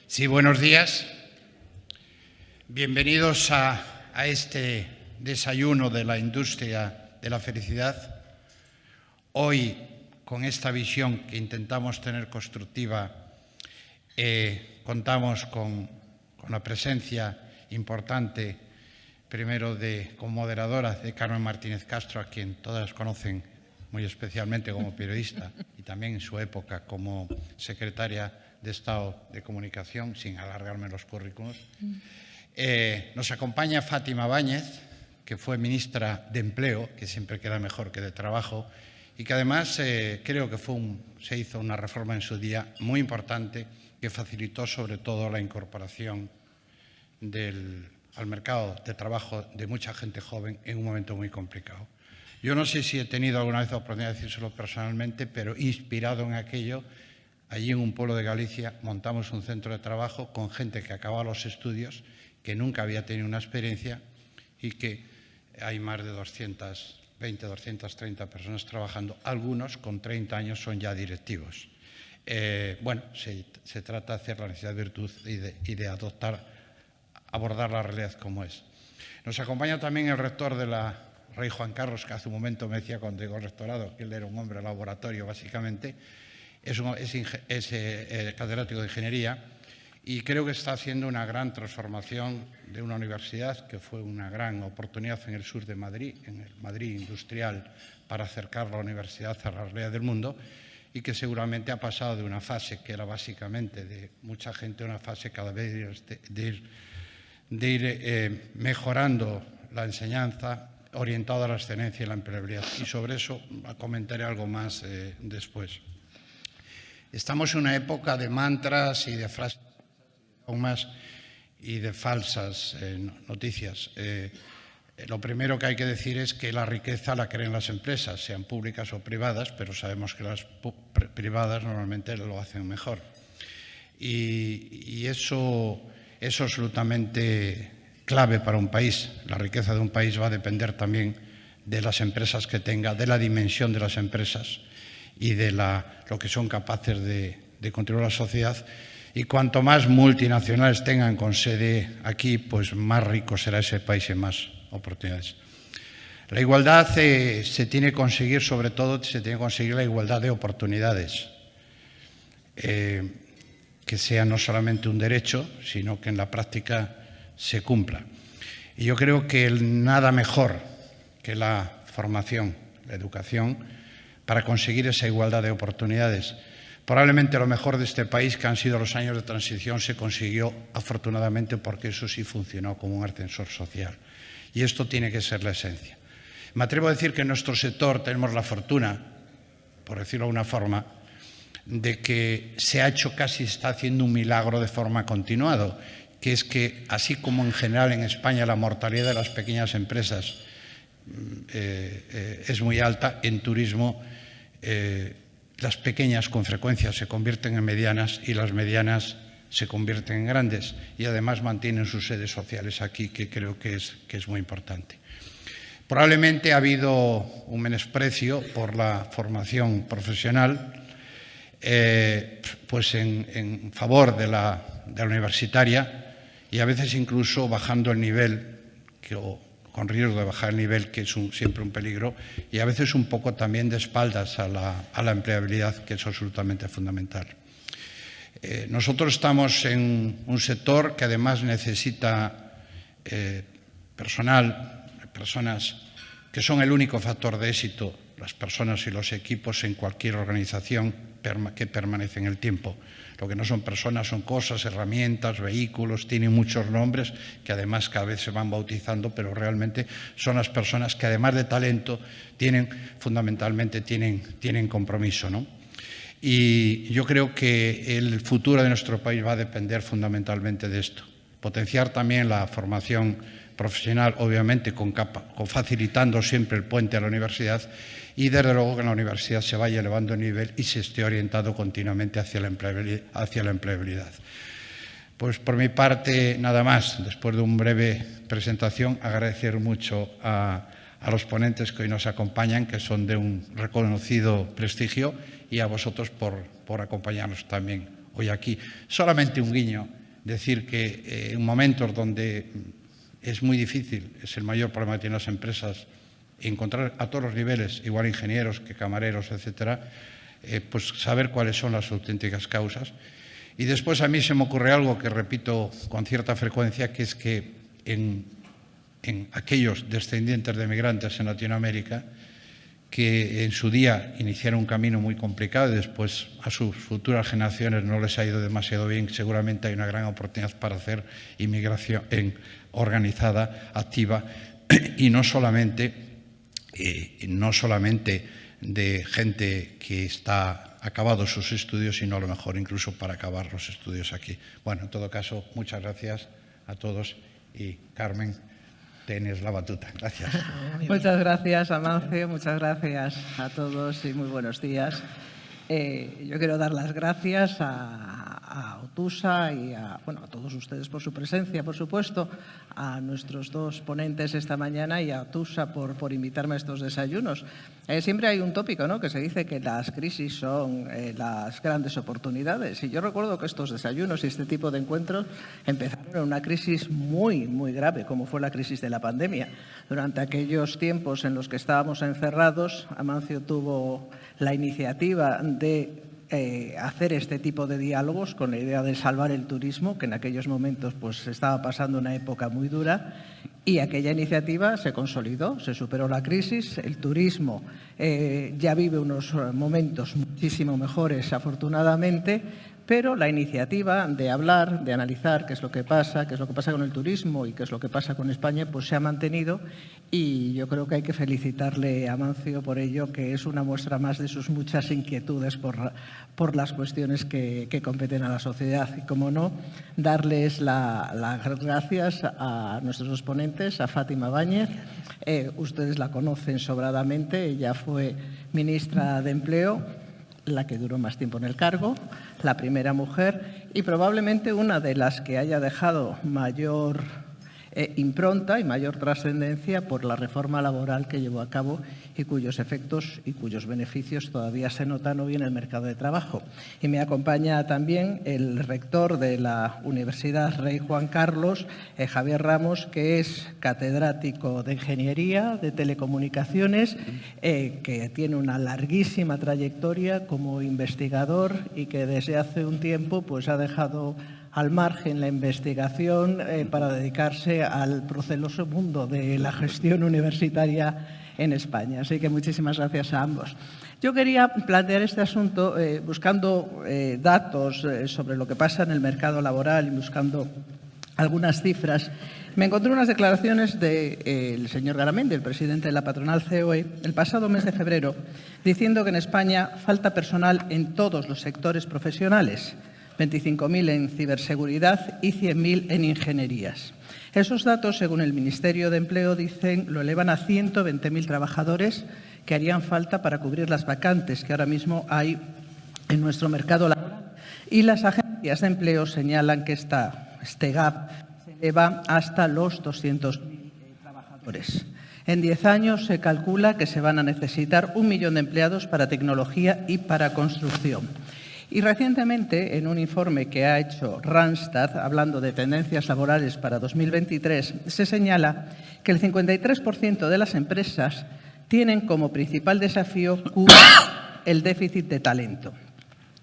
Sí, buenos días. Bienvenidos a este desayuno de la industria de la felicidad. Hoy, con esta visión que intentamos tener constructiva, contamos con la presencia importante, primero como moderadora, de Carmen Martínez Castro, a quien todas conocen muy especialmente como periodista y también en su época como secretaria de Estado de Comunicación, sin alargarme los currículos. Nos acompaña Fátima Báñez, que fue ministra de Empleo, que siempre queda mejor que de Trabajo, y que además creo que se hizo una reforma en su día muy importante que facilitó sobre todo la incorporación al mercado de trabajo de mucha gente joven en un momento muy complicado. Yo no sé si he tenido alguna vez la oportunidad de decírselo personalmente, pero inspirado en aquello, allí en un pueblo de Galicia montamos un centro de trabajo con gente que acababa los estudios, que nunca había tenido una experiencia y que hay más de 220, 230 personas trabajando. Algunos con 30 años son ya directivos. Se trata de hacer la necesidad de virtud y de abordar la realidad como es. Nos acompaña también el rector de la Rey Juan Carlos, que hace un momento me decía cuando llegó al rectorado que él era un hombre laboratorio básicamente. Es catedrático de Ingeniería y creo que está haciendo una gran transformación de una universidad que fue una gran oportunidad en el sur de Madrid, en el Madrid industrial, para acercar la universidad a la realidad del mundo, y que seguramente ha pasado de una fase que era básicamente de mucha gente a una fase cada vez de ir mejorando la enseñanza orientada a la excelencia y la empleabilidad. Y sobre eso comentaré algo más después. Estamos en una época de mantras y de frases y de falsas noticias. Lo primero que hay que decir es que la riqueza la crean las empresas, sean públicas o privadas, pero sabemos que las privadas normalmente lo hacen mejor. Y eso es absolutamente clave para un país. La riqueza de un país va a depender también de las empresas que tenga, de la dimensión de las empresas y de lo que son capaces de contribuir a la sociedad. Y cuanto más multinacionales tengan con sede aquí, pues más rico será ese país y más oportunidades. La igualdad se tiene que conseguir, sobre todo, se tiene que conseguir la igualdad de oportunidades. Que sea no solamente un derecho, sino que en la práctica se cumpla. Y yo creo que nada mejor que la formación, la educación, para conseguir esa igualdad de oportunidades. Probablemente lo mejor de este país, que han sido los años de transición, se consiguió afortunadamente porque eso sí funcionó como un ascensor social. Y esto tiene que ser la esencia. Me atrevo a decir que en nuestro sector tenemos la fortuna, por decirlo de una forma, de que se está haciendo un milagro de forma continuada, que es que, así como en general en España la mortalidad de las pequeñas empresas es muy alta, en turismo las pequeñas con frecuencia se convierten en medianas y las medianas se convierten en grandes, y además mantienen sus sedes sociales aquí, que creo que es muy importante. Probablemente ha habido un menosprecio por la formación profesional, pues en favor de la universitaria, y a veces incluso bajando el nivel, con riesgo de bajar el nivel, que es siempre un peligro, y a veces un poco también de espaldas a la empleabilidad, que es absolutamente fundamental. Nosotros estamos en un sector que además necesita personas que son el único factor de éxito, las personas y los equipos en cualquier organización que permanece en el tiempo. Lo que no son personas son cosas, herramientas, vehículos, tienen muchos nombres que además cada vez se van bautizando, pero realmente son las personas que además de talento fundamentalmente tienen compromiso, ¿no? Y yo creo que el futuro de nuestro país va a depender fundamentalmente de esto. Potenciar también la formación profesional, obviamente facilitando siempre el puente a la universidad, y desde luego que en la universidad se vaya elevando el nivel y se esté orientado continuamente hacia la empleabilidad. Pues por mi parte nada más. Después de una breve presentación, agradecer mucho a los ponentes que hoy nos acompañan, que son de un reconocido prestigio, y a vosotros por acompañarnos también hoy aquí. Solamente un guiño, decir que en momentos donde es muy difícil, es el mayor problema que tienen las empresas, encontrar a todos los niveles, igual ingenieros que camareros, etcétera, pues saber cuáles son las auténticas causas. Y después a mí se me ocurre algo que repito con cierta frecuencia, que es que en aquellos descendientes de migrantes en Latinoamérica que en su día iniciaron un camino muy complicado y después a sus futuras generaciones no les ha ido demasiado bien, seguramente hay una gran oportunidad para hacer inmigración organizada, activa, y no solamente de gente que está acabado sus estudios, sino a lo mejor incluso para acabar los estudios aquí. Bueno, en todo caso, muchas gracias a todos y Carmen, tienes la batuta. Gracias. Muchas gracias, Amancio. Muchas gracias a todos y muy buenos días. Yo quiero dar las gracias a Otusa y a todos ustedes por su presencia, por supuesto, a nuestros dos ponentes esta mañana y a Otusa por invitarme a estos desayunos. Siempre hay un tópico, ¿no?, que se dice que las crisis son las grandes oportunidades. Y yo recuerdo que estos desayunos y este tipo de encuentros empezaron en una crisis muy, muy grave, como fue la crisis de la pandemia. Durante aquellos tiempos en los que estábamos encerrados, Amancio tuvo la iniciativa de hacer este tipo de diálogos con la idea de salvar el turismo, que en aquellos momentos pues estaba pasando una época muy dura, y aquella iniciativa se consolidó, se superó la crisis, el turismo ya vive unos momentos muchísimo mejores, afortunadamente, pero la iniciativa de hablar, de analizar qué es lo que pasa con el turismo y qué es lo que pasa con España, pues se ha mantenido y yo creo que hay que felicitarle a Amancio por ello, que es una muestra más de sus muchas inquietudes por las cuestiones que competen a la sociedad. Y, como no, darles las gracias a nuestros dos ponentes, a Fátima Báñez. Ustedes la conocen sobradamente, ella fue ministra de Empleo, la que duró más tiempo en el cargo, la primera mujer y probablemente una de las que haya dejado mayor impronta y mayor trascendencia por la reforma laboral que llevó a cabo y cuyos efectos y cuyos beneficios todavía se notan hoy en el mercado de trabajo. Y me acompaña también el rector de la Universidad Rey Juan Carlos, Javier Ramos, que es catedrático de Ingeniería de Telecomunicaciones, que tiene una larguísima trayectoria como investigador y que desde hace un tiempo pues ha dejado al margen la investigación para dedicarse al proceloso mundo de la gestión universitaria en España. Así que muchísimas gracias a ambos. Yo quería plantear este asunto buscando datos sobre lo que pasa en el mercado laboral y buscando algunas cifras. Me encontré unas declaraciones del señor Garamendi, el presidente de la patronal COE, el pasado mes de febrero, diciendo que en España falta personal en todos los sectores profesionales, 25.000 en ciberseguridad y 100.000 en ingenierías. Esos datos, según el Ministerio de Empleo, lo elevan a 120.000 trabajadores que harían falta para cubrir las vacantes que ahora mismo hay en nuestro mercado laboral. Y las agencias de empleo señalan que este gap se eleva hasta los 200.000 trabajadores. En 10 años se calcula que se van a necesitar 1 millón de empleados para tecnología y para construcción. Y recientemente, en un informe que ha hecho Randstad, hablando de tendencias laborales para 2023, se señala que el 53% de las empresas tienen como principal desafío cubrir el déficit de talento.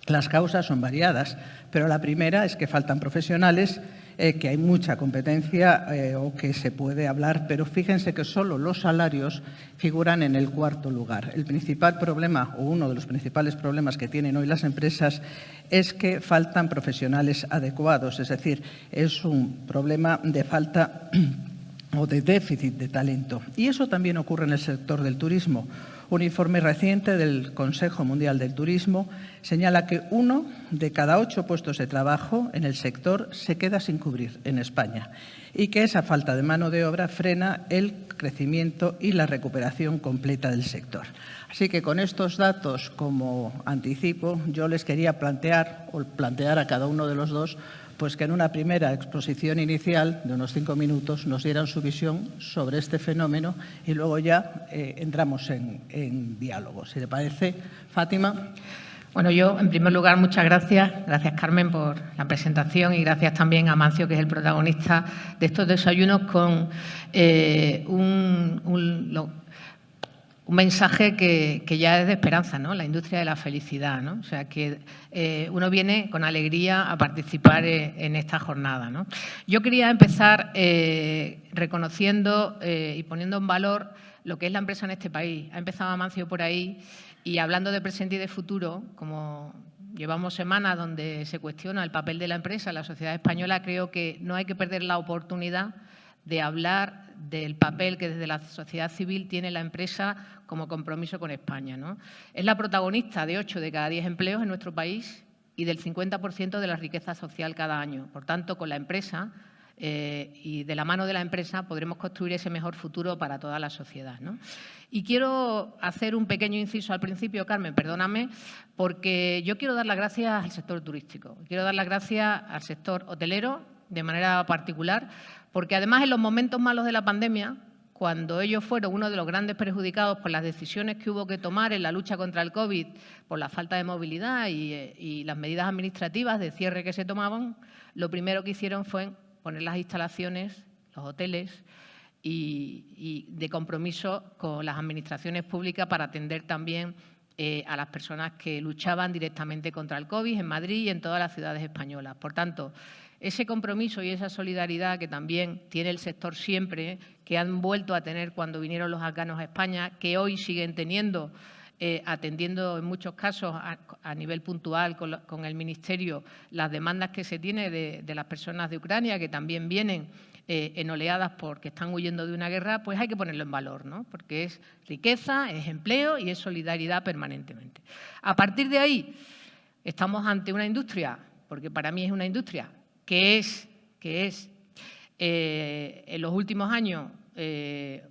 Las causas son variadas, pero la primera es que faltan profesionales, que hay mucha competencia o que se puede hablar, pero fíjense que solo los salarios figuran en el cuarto lugar. El principal problema, o uno de los principales problemas que tienen hoy las empresas, es que faltan profesionales adecuados, es decir, es un problema de falta o de déficit de talento. Y eso también ocurre en el sector del turismo. Un informe reciente del Consejo Mundial del Turismo señala que 1 de cada 8 puestos de trabajo en el sector se queda sin cubrir en España y que esa falta de mano de obra frena el crecimiento y la recuperación completa del sector. Así que con estos datos como anticipo, yo les quería plantear a cada uno de los dos pues que en una primera exposición inicial de unos 5 minutos nos dieran su visión sobre este fenómeno y luego ya entramos en diálogo. Si le parece, Fátima. Bueno, yo, en primer lugar, muchas gracias. Gracias, Carmen, por la presentación y gracias también a Amancio, que es el protagonista de estos desayunos, con un mensaje que ya es de esperanza, ¿no? La industria de la felicidad, ¿no? O sea, que uno viene con alegría a participar en esta jornada, ¿no? Yo quería empezar reconociendo y poniendo en valor lo que es la empresa en este país. Ha empezado Amancio por ahí y hablando de presente y de futuro, como llevamos semanas donde se cuestiona el papel de la empresa en la sociedad española, creo que no hay que perder la oportunidad de hablar del papel que desde la sociedad civil tiene la empresa como compromiso con España, ¿no? Es la protagonista de 8 de cada 10 empleos en nuestro país y del 50% de la riqueza social cada año. Por tanto, con la empresa y de la mano de la empresa podremos construir ese mejor futuro para toda la sociedad, ¿no? Y quiero hacer un pequeño inciso al principio, Carmen, perdóname, porque yo quiero dar las gracias al sector turístico. Quiero dar las gracias al sector hotelero de manera particular, porque además en los momentos malos de la pandemia, cuando ellos fueron uno de los grandes perjudicados por las decisiones que hubo que tomar en la lucha contra el COVID, por la falta de movilidad y las medidas administrativas de cierre que se tomaban, lo primero que hicieron fue poner las instalaciones, los hoteles y de compromiso con las administraciones públicas para atender también a las personas que luchaban directamente contra el COVID en Madrid y en todas las ciudades españolas. Por tanto, ese compromiso y esa solidaridad que también tiene el sector siempre, que han vuelto a tener cuando vinieron los afganos a España, que hoy siguen teniendo, atendiendo en muchos casos a nivel puntual con el Ministerio las demandas que se tiene de las personas de Ucrania, que también vienen en oleadas porque están huyendo de una guerra, pues hay que ponerlo en valor, ¿no? Porque es riqueza, es empleo y es solidaridad permanentemente. A partir de ahí, estamos ante una industria, porque para mí es una industria, que es en los últimos años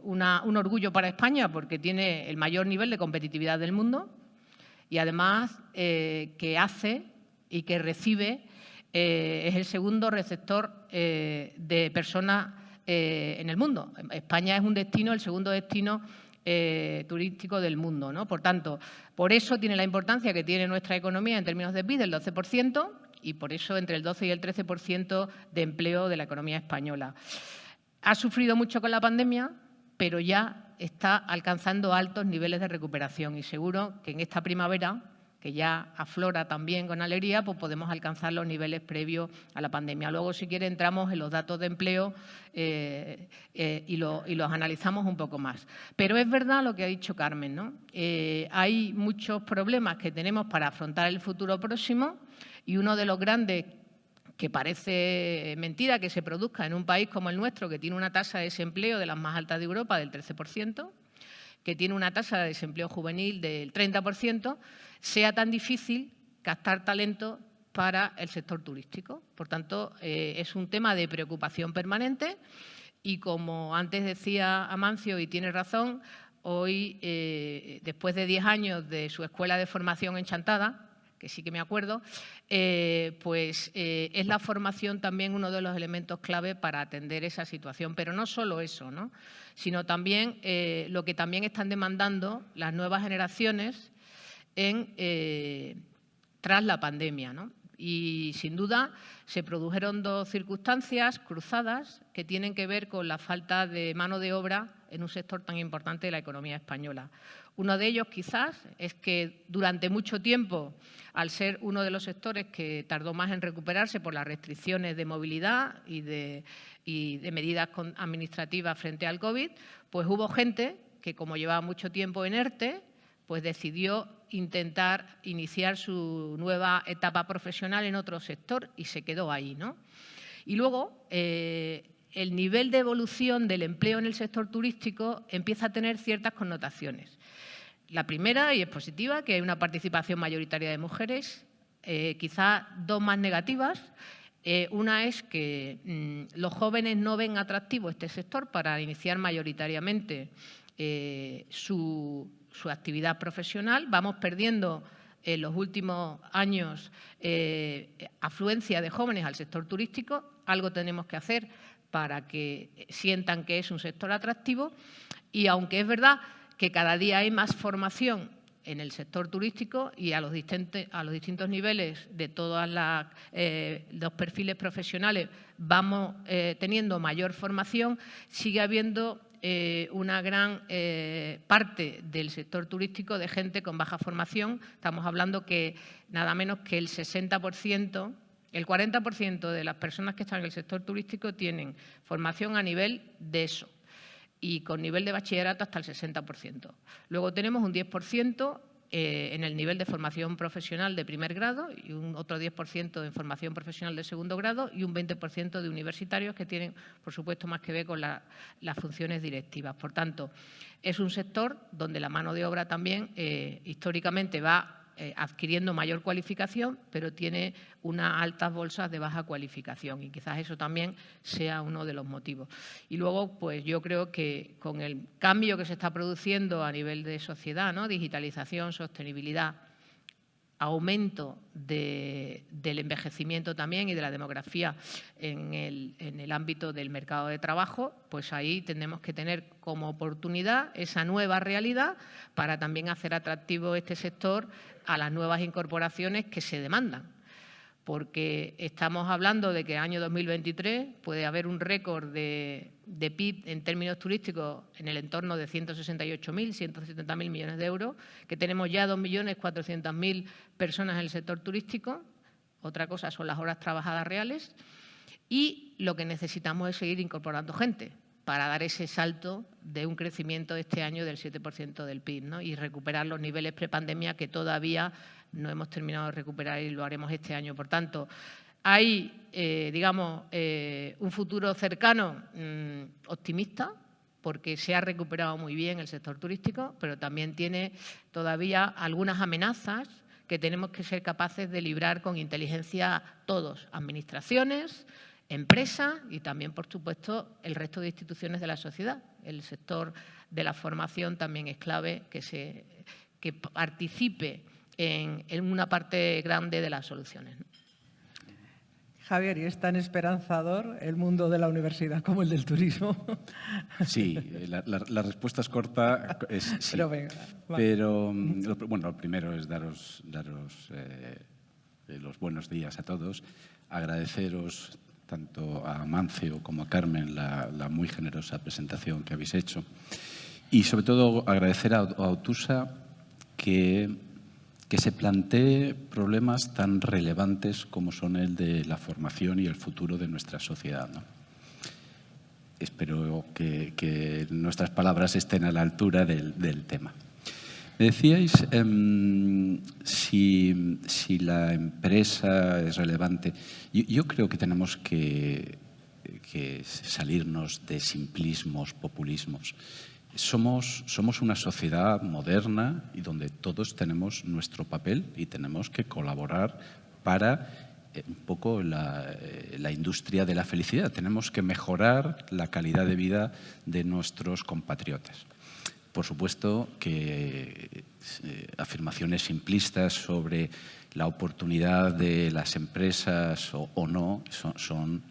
un orgullo para España porque tiene el mayor nivel de competitividad del mundo y además que hace y que recibe, es el segundo receptor de personas en el mundo. España es un destino, el segundo destino turístico del mundo, ¿no? Por tanto, por eso tiene la importancia que tiene nuestra economía en términos de PIB del 12%, y por eso entre el 12 y el 13% de empleo de la economía española. Ha sufrido mucho con la pandemia, pero ya está alcanzando altos niveles de recuperación y seguro que en esta primavera, que ya aflora también con alegría, pues podemos alcanzar los niveles previos a la pandemia. Luego, si quiere, entramos en los datos de empleo y los analizamos un poco más. Pero es verdad lo que ha dicho Carmen, ¿no? Hay muchos problemas que tenemos para afrontar el futuro próximo y uno de los grandes, que parece mentira que se produzca en un país como el nuestro, que tiene una tasa de desempleo de las más altas de Europa, del 13%, que tiene una tasa de desempleo juvenil del 30%, sea tan difícil captar talento para el sector turístico. Por tanto, es un tema de preocupación permanente y, como antes decía Amancio, y tiene razón, hoy, después de 10 años de su escuela de formación en Chantada, que sí que me acuerdo, es la formación también uno de los elementos clave para atender esa situación. Pero no solo eso, ¿no? Sino también lo que también están demandando las nuevas generaciones tras la pandemia, ¿no? Y, sin duda, se produjeron dos circunstancias cruzadas que tienen que ver con la falta de mano de obra en un sector tan importante de la economía española. Uno de ellos, quizás, es que durante mucho tiempo, al ser uno de los sectores que tardó más en recuperarse por las restricciones de movilidad y de medidas administrativas frente al COVID, pues hubo gente que, como llevaba mucho tiempo en ERTE, pues decidió intentar iniciar su nueva etapa profesional en otro sector y se quedó ahí, ¿no? Y luego, el nivel de evolución del empleo en el sector turístico empieza a tener ciertas connotaciones. La primera, y es positiva, que hay una participación mayoritaria de mujeres, quizá dos más negativas. Una es que los jóvenes no ven atractivo este sector para iniciar mayoritariamente su actividad profesional. Vamos perdiendo en los últimos años afluencia de jóvenes al sector turístico. Algo tenemos que hacer para que sientan que es un sector atractivo y, aunque es verdad que cada día hay más formación en el sector turístico y a los distintos niveles de todos los perfiles profesionales vamos teniendo mayor formación, sigue habiendo una gran parte del sector turístico de gente con baja formación. Estamos hablando que nada menos que el 60%, el 40% de las personas que están en el sector turístico tienen formación a nivel de ESO y con nivel de bachillerato hasta el 60%. Luego tenemos un 10% en el nivel de formación profesional de primer grado y un otro 10% en formación profesional de segundo grado y un 20% de universitarios que tienen, por supuesto, más que ver con las funciones directivas. Por tanto, es un sector donde la mano de obra también históricamente va adquiriendo mayor cualificación, pero tiene unas altas bolsas de baja cualificación y quizás eso también sea uno de los motivos. Y luego, pues yo creo que con el cambio que se está produciendo a nivel de sociedad, ¿no? Digitalización, sostenibilidad, aumento del envejecimiento también y de la demografía en el ámbito del mercado de trabajo, pues ahí tenemos que tener como oportunidad esa nueva realidad para también hacer atractivo este sector a las nuevas incorporaciones que se demandan. Porque estamos hablando de que en el año 2023 puede haber un récord de PIB en términos turísticos en el entorno de 168.000, 170.000 millones de euros, que tenemos ya 2.400.000 personas en el sector turístico. Otra cosa son las horas trabajadas reales. Y lo que necesitamos es seguir incorporando gente para dar ese salto de un crecimiento este año del 7% del PIB, ¿no? Y recuperar los niveles prepandemia que todavía no hemos terminado de recuperar y lo haremos este año. Por tanto, hay, un futuro cercano optimista, porque se ha recuperado muy bien el sector turístico, pero también tiene todavía algunas amenazas que tenemos que ser capaces de librar con inteligencia todos, administraciones, empresas y también, por supuesto, el resto de instituciones de la sociedad. El sector de la formación también es clave que participe en una parte grande de las soluciones. Javier, ¿y es tan esperanzador el mundo de la universidad como el del turismo? Sí, la respuesta es corta, es sí. Pero venga, Pero, bueno, lo primero es daros los buenos días a todos, agradeceros tanto a Amancio como a Carmen la muy generosa presentación que habéis hecho y, sobre todo, agradecer a Autusa que se plantee problemas tan relevantes como son el de la formación y el futuro de nuestra sociedad, ¿no? Espero que nuestras palabras estén a la altura del tema. Me decíais si la empresa es relevante. Yo creo que tenemos que salirnos de simplismos, populismos. Somos una sociedad moderna y donde todos tenemos nuestro papel y tenemos que colaborar para un poco la industria de la felicidad. Tenemos que mejorar la calidad de vida de nuestros compatriotas. Por supuesto que afirmaciones simplistas sobre la oportunidad de las empresas o no son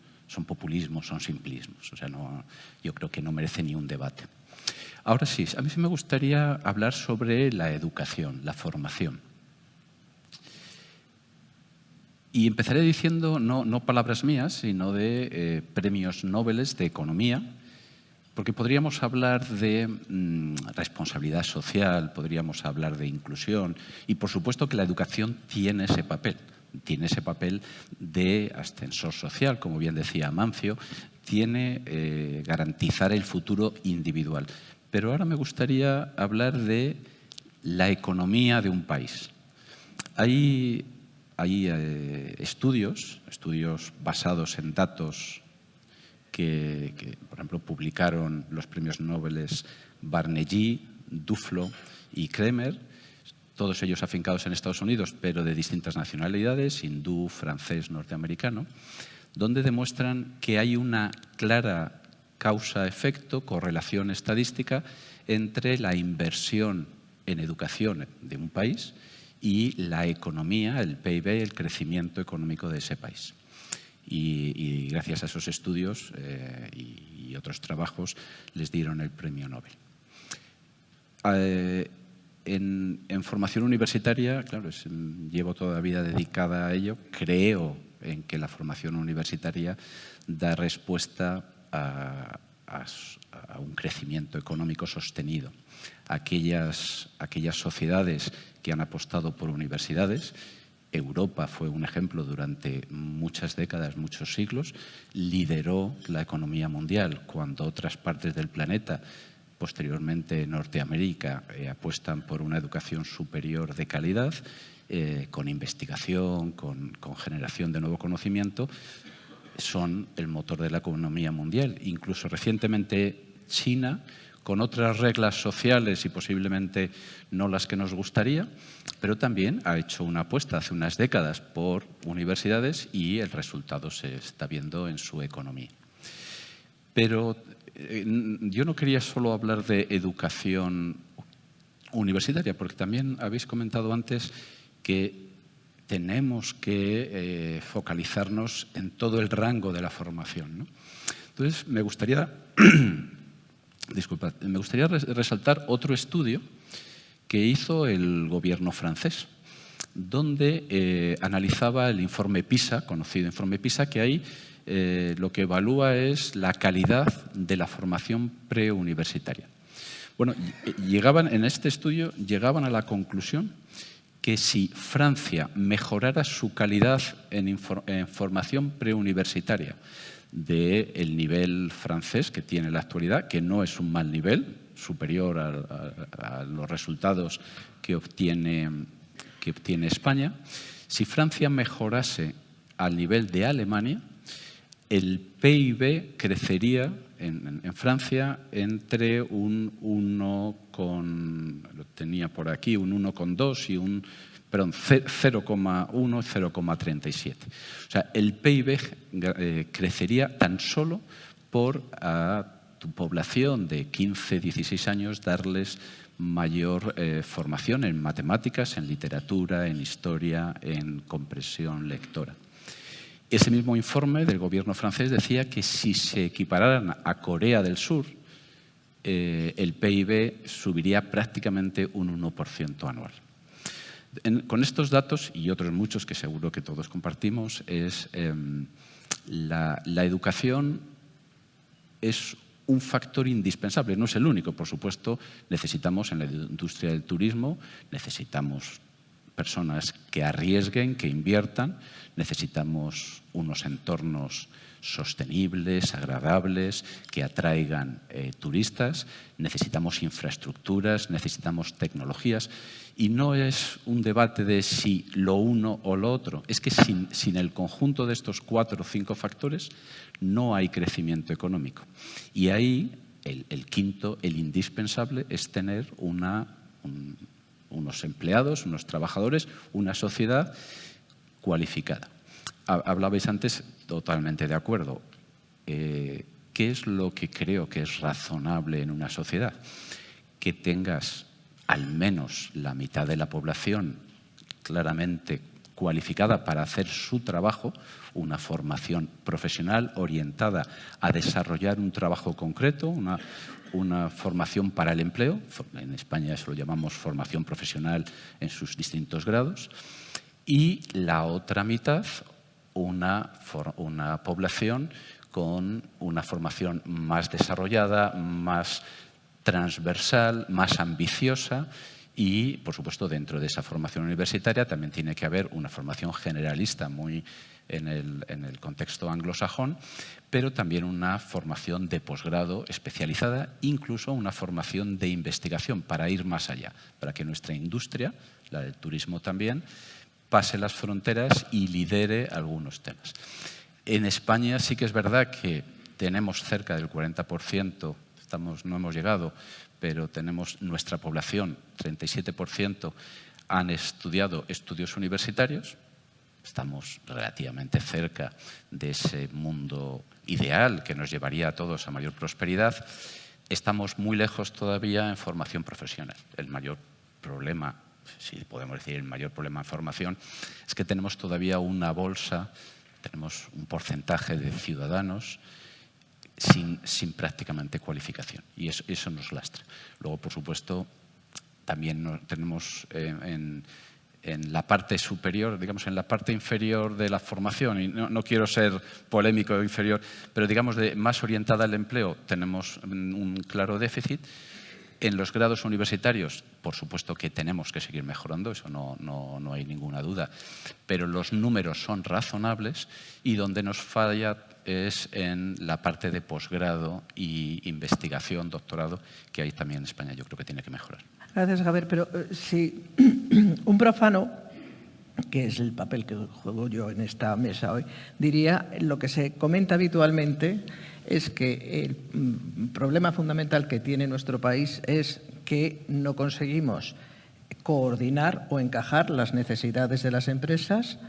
populismos, son simplismos. O sea, yo creo que no merece ni un debate. Ahora sí, a mí sí me gustaría hablar sobre la educación, la formación. Y empezaré diciendo no palabras mías, sino de premios Nobel de Economía, porque podríamos hablar de responsabilidad social, podríamos hablar de inclusión y, por supuesto, que la educación tiene ese papel de ascensor social, como bien decía Amancio, tiene garantizar el futuro individual. Pero ahora me gustaría hablar de la economía de un país. Hay estudios basados en datos que, por ejemplo, publicaron los premios Nobel Barnegui, Duflo y Kremer, todos ellos afincados en Estados Unidos, pero de distintas nacionalidades, hindú, francés, norteamericano, donde demuestran que hay una clara causa-efecto, correlación estadística entre la inversión en educación de un país y la economía, el PIB, el crecimiento económico de ese país. Y gracias a esos estudios y otros trabajos les dieron el premio Nobel. En formación universitaria, claro, llevo toda la vida dedicada a ello, creo en que la formación universitaria da respuesta a un crecimiento económico sostenido. Aquellas sociedades que han apostado por universidades, Europa fue un ejemplo durante muchas décadas, muchos siglos, lideró la economía mundial cuando otras partes del planeta, posteriormente Norteamérica, apuestan por una educación superior de calidad, con investigación, con generación de nuevo conocimiento, son el motor de la economía mundial. Incluso recientemente China, con otras reglas sociales y posiblemente no las que nos gustaría, pero también ha hecho una apuesta hace unas décadas por universidades y el resultado se está viendo en su economía. Pero yo no quería solo hablar de educación universitaria, porque también habéis comentado antes que tenemos que focalizarnos en todo el rango de la formación, ¿no? Entonces, me gustaría resaltar otro estudio que hizo el gobierno francés, donde analizaba el informe PISA, conocido informe PISA, que ahí lo que evalúa es la calidad de la formación preuniversitaria. Bueno, en este estudio llegaban a la conclusión que si Francia mejorara su calidad en formación preuniversitaria del nivel francés que tiene en la actualidad, que no es un mal nivel, superior a los resultados que obtiene España, si Francia mejorase al nivel de Alemania, el PIB crecería en Francia entre un 0,2 y un 0,1 y 0,37. O sea, el PIB crecería tan solo por a tu población de 15, 16 años darles mayor formación en matemáticas, en literatura, en historia, en comprensión lectora. Ese mismo informe del gobierno francés decía que si se equipararan a Corea del Sur, el PIB subiría prácticamente un 1% anual. Con estos datos y otros muchos que seguro que todos compartimos, la educación es un factor indispensable, no es el único. Por supuesto, necesitamos en la industria del turismo, necesitamos personas que arriesguen, que inviertan, necesitamos unos entornos sostenibles, agradables, que atraigan turistas, necesitamos infraestructuras, necesitamos tecnologías. Y no es un debate de si lo uno o lo otro, es que sin el conjunto de estos 4 o 5 factores no hay crecimiento económico. Y ahí el quinto, el indispensable, es tener unos empleados, unos trabajadores, una sociedad cualificada. Hablabais antes, totalmente de acuerdo. ¿Qué es lo que creo que es razonable en una sociedad? Que tengas al menos la mitad de la población claramente cualificada para hacer su trabajo, una formación profesional orientada a desarrollar un trabajo concreto, una formación para el empleo. En España eso lo llamamos formación profesional en sus distintos grados. Y la otra mitad, una población con una formación más desarrollada, más transversal, más ambiciosa y, por supuesto, dentro de esa formación universitaria también tiene que haber una formación generalista muy en el contexto anglosajón, pero también una formación de posgrado especializada, incluso una formación de investigación para ir más allá, para que nuestra industria, la del turismo también, pase las fronteras y lidere algunos temas. En España sí que es verdad que tenemos cerca del 40%, no hemos llegado, pero tenemos nuestra población, 37%, han estudiado estudios universitarios. Estamos relativamente cerca de ese mundo ideal que nos llevaría a todos a mayor prosperidad. Estamos muy lejos todavía en formación profesional. El mayor problema, si podemos decir el mayor problema en formación, es que tenemos todavía una bolsa, tenemos un porcentaje de ciudadanos sin prácticamente cualificación. Y eso nos lastra. Luego, por supuesto, también tenemos en la parte superior, digamos, en la parte inferior de la formación, y no quiero ser polémico o inferior, pero digamos más orientada al empleo, tenemos un claro déficit. En los grados universitarios, por supuesto que tenemos que seguir mejorando, eso no hay ninguna duda, pero los números son razonables y donde nos falla es en la parte de posgrado y investigación, doctorado, que ahí también en España yo creo que tiene que mejorar. Gracias, Javier. Pero si un profano, que es el papel que juego yo en esta mesa hoy, diría lo que se comenta habitualmente es que el problema fundamental que tiene nuestro país es que no conseguimos coordinar o encajar las necesidades de las empresas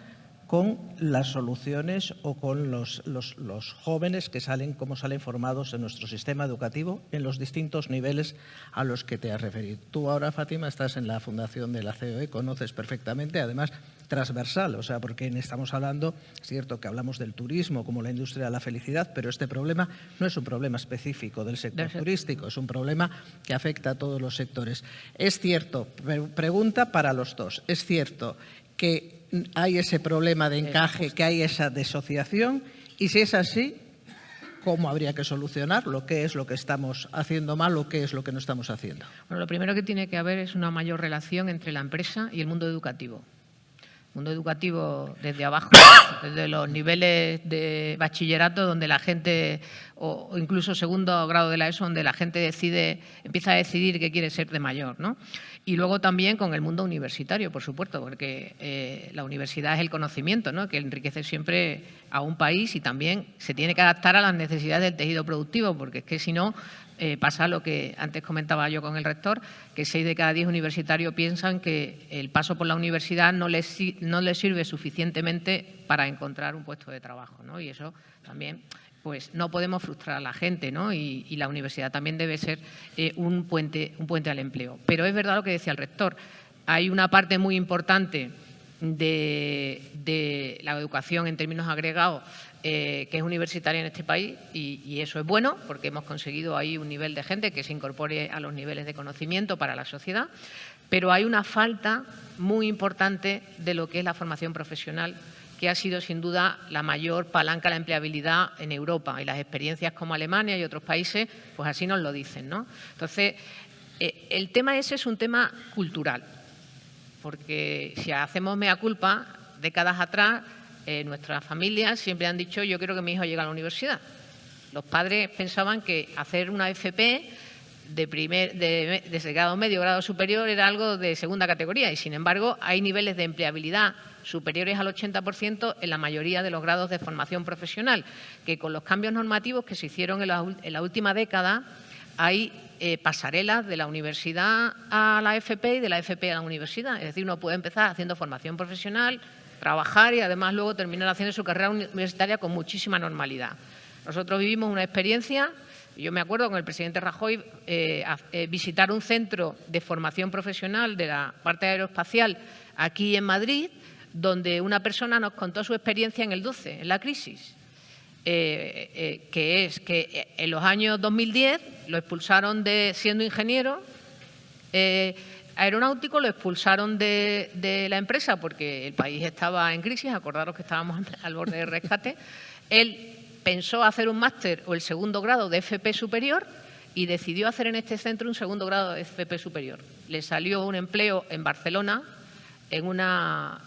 con las soluciones o con los jóvenes que salen, como salen formados en nuestro sistema educativo en los distintos niveles a los que te has referido. Tú ahora, Fátima, estás en la fundación de la COE, conoces perfectamente, además transversal, o sea, porque estamos hablando, es cierto que hablamos del turismo como la industria de la felicidad, pero este problema no es un problema específico del sector turístico, es un problema que afecta a todos los sectores. Es cierto, pregunta para los dos, es cierto que hay ese problema de encaje, que hay esa disociación, y si es así, ¿cómo habría que solucionarlo? ¿Qué es lo que estamos haciendo mal o qué es lo que no estamos haciendo? Bueno, lo primero que tiene que haber es una mayor relación entre la empresa y el mundo educativo. El mundo educativo desde abajo, desde los niveles de bachillerato, donde la gente, o incluso segundo grado de la ESO, donde la gente empieza a decidir qué quiere ser de mayor, ¿no? Y luego también con el mundo universitario, por supuesto, porque la universidad es el conocimiento, ¿no?, que enriquece siempre a un país y también se tiene que adaptar a las necesidades del tejido productivo, porque es que si no pasa lo que antes comentaba yo con el rector, que 6 de cada 10 universitarios piensan que el paso por la universidad no les sirve suficientemente para encontrar un puesto de trabajo, ¿no? Y eso también, pues no podemos frustrar a la gente, ¿no? Y la universidad también debe ser un puente al empleo. Pero es verdad lo que decía el rector, hay una parte muy importante de la educación en términos agregados que es universitaria en este país y eso es bueno porque hemos conseguido ahí un nivel de gente que se incorpore a los niveles de conocimiento para la sociedad, pero hay una falta muy importante de lo que es la formación profesional, que ha sido sin duda la mayor palanca a la empleabilidad en Europa, y las experiencias como Alemania y otros países pues así nos lo dicen, ¿no? Entonces, el tema ese es un tema cultural, porque si hacemos mea culpa, décadas atrás, nuestras familias siempre han dicho yo quiero que mi hijo llegue a la universidad. Los padres pensaban que hacer una FP de grado medio, grado superior era algo de segunda categoría y sin embargo hay niveles de empleabilidad superiores al 80% en la mayoría de los grados de formación profesional, que con los cambios normativos que se hicieron en la última década hay pasarelas de la universidad a la FP y de la FP a la universidad. Es decir, uno puede empezar haciendo formación profesional, trabajar y además luego terminar haciendo su carrera universitaria con muchísima normalidad. Nosotros vivimos una experiencia, yo me acuerdo con el presidente Rajoy visitar un centro de formación profesional de la parte aeroespacial aquí en Madrid, donde una persona nos contó su experiencia en el 12, en la crisis, que es que en los años 2010 lo expulsaron siendo ingeniero aeronáutico, lo expulsaron de la empresa porque el país estaba en crisis, acordaros que estábamos al borde del rescate. Él pensó hacer un máster o el segundo grado de FP superior y decidió hacer en este centro un segundo grado de FP superior. Le salió un empleo en Barcelona en una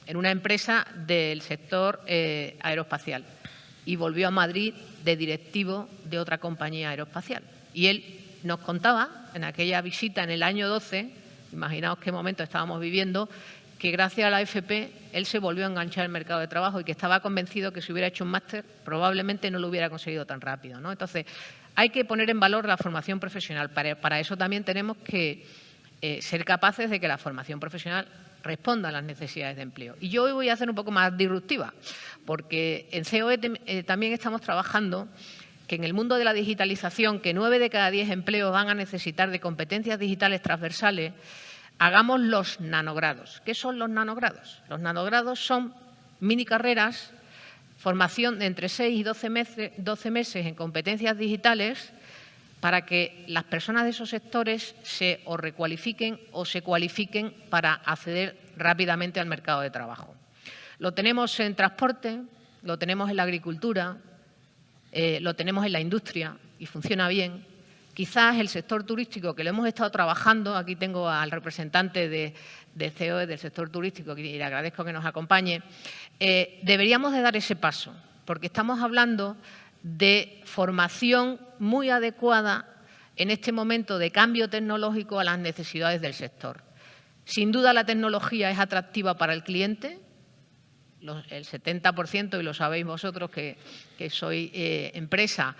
empresa del sector aeroespacial y volvió a Madrid de directivo de otra compañía aeroespacial. Y él nos contaba en aquella visita en el año 12, imaginaos qué momento estábamos viviendo, que gracias a la FP él se volvió a enganchar al mercado de trabajo y que estaba convencido que si hubiera hecho un máster probablemente no lo hubiera conseguido tan rápido, ¿no? Entonces, hay que poner en valor la formación profesional. Para eso también tenemos que ser capaces de que la formación profesional responda a las necesidades de empleo. Y yo hoy voy a hacer un poco más disruptiva, porque en COE también estamos trabajando que en el mundo de la digitalización, que 9 de cada 10 empleos van a necesitar de competencias digitales transversales, hagamos los nanokrados. ¿Qué son los nanokrados? Los nanokrados son mini carreras, formación de entre 6 y 12 meses en competencias digitales para que las personas de esos sectores se o recualifiquen o se cualifiquen para acceder rápidamente al mercado de trabajo. Lo tenemos en transporte, lo tenemos en la agricultura, lo tenemos en la industria y funciona bien. Quizás el sector turístico, que lo hemos estado trabajando, aquí tengo al representante de COE del sector turístico y le agradezco que nos acompañe, deberíamos de dar ese paso, porque estamos hablando de formación muy adecuada en este momento de cambio tecnológico a las necesidades del sector. Sin duda la tecnología es atractiva para el cliente, el 70%, y lo sabéis vosotros que sois empresa,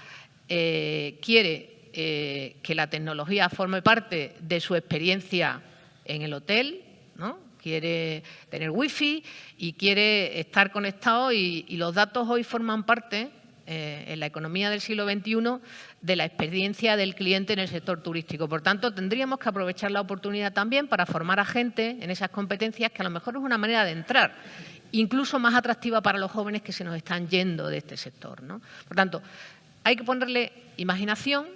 quiere que la tecnología forme parte de su experiencia en el hotel, ¿no? Quiere tener wifi y quiere estar conectado y los datos hoy forman parte en la economía del siglo XXI de la experiencia del cliente en el sector turístico. Por tanto, tendríamos que aprovechar la oportunidad también para formar a gente en esas competencias, que a lo mejor es una manera de entrar, incluso más atractiva para los jóvenes que se nos están yendo de este sector, ¿no? Por tanto, hay que ponerle imaginación,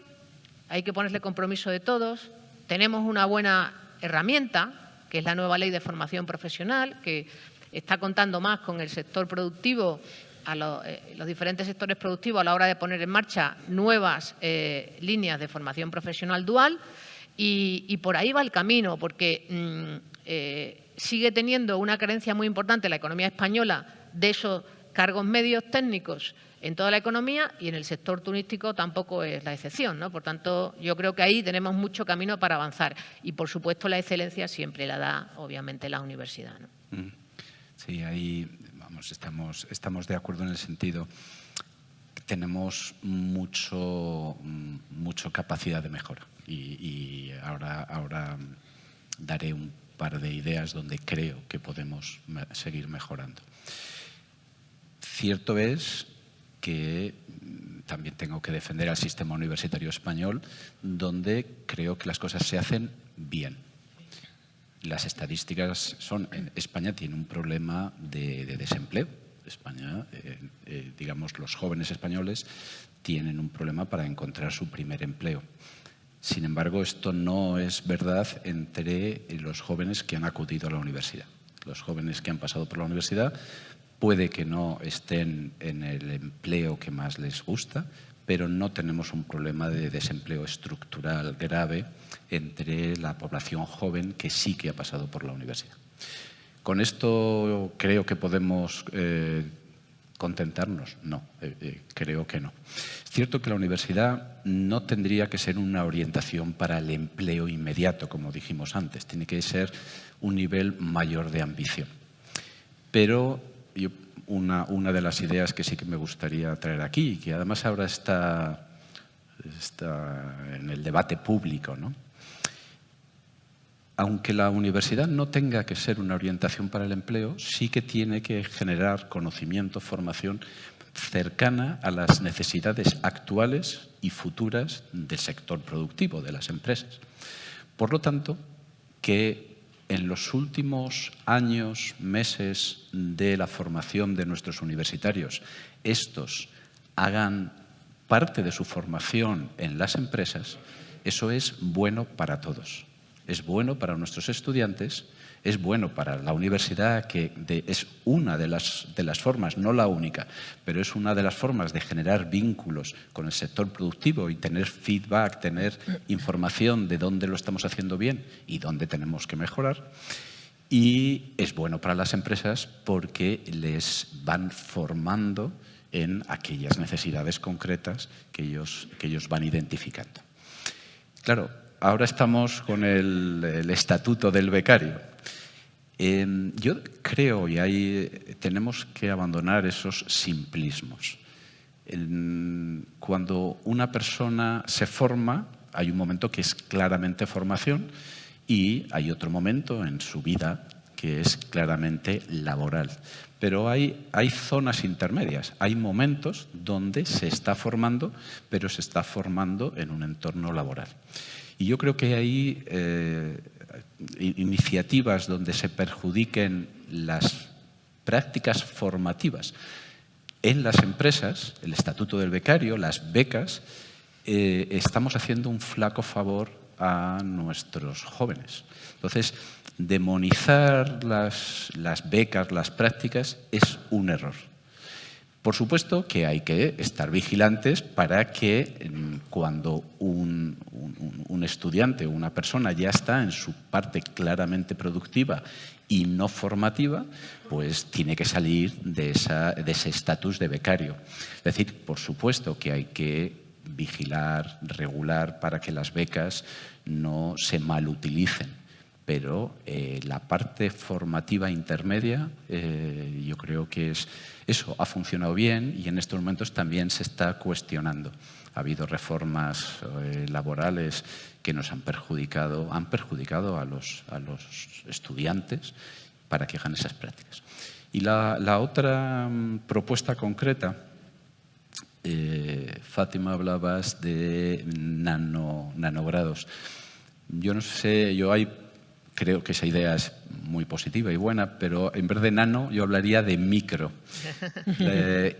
hay que ponerle compromiso de todos. Tenemos una buena herramienta, que es la nueva Ley de Formación Profesional, que está contando más con el sector productivo, los diferentes sectores productivos a la hora de poner en marcha nuevas líneas de formación profesional dual, y por ahí va el camino, porque sigue teniendo una carencia muy importante la economía española de esos cargos medios técnicos en toda la economía, y en el sector turístico tampoco es la excepción, ¿no? Por tanto, yo creo que ahí tenemos mucho camino para avanzar, y por supuesto la excelencia siempre la da obviamente la universidad, ¿no? Sí, ahí estamos de acuerdo en el sentido que tenemos mucho capacidad de mejora, y ahora daré un par de ideas donde creo que podemos seguir mejorando. Cierto es que también tengo que defender al sistema universitario español, donde creo que las cosas se hacen bien. Las estadísticas son, España tiene un problema de desempleo. España, digamos, los jóvenes españoles tienen un problema para encontrar su primer empleo. Sin embargo, esto no es verdad entre los jóvenes que han acudido a la universidad. Los jóvenes que han pasado por la universidad puede que no estén en el empleo que más les gusta, pero no tenemos un problema de desempleo estructural grave entre la población joven que sí que ha pasado por la universidad. ¿Con esto creo que podemos contentarnos? No, creo que no. Es cierto que la universidad no tendría que ser una orientación para el empleo inmediato, como dijimos antes. Tiene que ser un nivel mayor de ambición. Pero una de las ideas que sí que me gustaría traer aquí, que además ahora está en el debate público, ¿no? Aunque la universidad no tenga que ser una orientación para el empleo, sí que tiene que generar conocimiento, formación cercana a las necesidades actuales y futuras del sector productivo, de las empresas. Por lo tanto, que en los últimos años, meses de la formación de nuestros universitarios, estos hagan parte de su formación en las empresas, eso es bueno para todos. Es bueno para nuestros estudiantes, es bueno para la universidad, que es una de las formas, no la única, pero es una de las formas de generar vínculos con el sector productivo y tener feedback, tener información de dónde lo estamos haciendo bien y dónde tenemos que mejorar. Y es bueno para las empresas porque les van formando en aquellas necesidades concretas que ellos van identificando. Claro, ahora estamos con el estatuto del becario. Yo creo, y ahí tenemos que abandonar esos simplismos. Cuando una persona se forma, hay un momento que es claramente formación y hay otro momento en su vida que es claramente laboral. Pero hay zonas intermedias, hay momentos donde se está formando, pero se está formando en un entorno laboral. Y yo creo que hay iniciativas donde se perjudiquen las prácticas formativas en las empresas, el estatuto del becario, las becas, estamos haciendo un flaco favor a nuestros jóvenes. Entonces, demonizar las becas, las prácticas, es un error. Por supuesto que hay que estar vigilantes para que cuando un estudiante o una persona ya está en su parte claramente productiva y no formativa, pues tiene que salir de ese estatus de becario. Es decir, por supuesto que hay que vigilar, regular para que las becas no se malutilicen. Pero la parte formativa intermedia yo creo que eso ha funcionado bien y en estos momentos también se está cuestionando. Ha habido reformas laborales que nos han perjudicado a los estudiantes para que hagan esas prácticas. Y la otra propuesta concreta, Fátima, hablabas de nanogrados. Yo no sé, creo que esa idea es muy positiva y buena, pero en vez de nano yo hablaría de micro.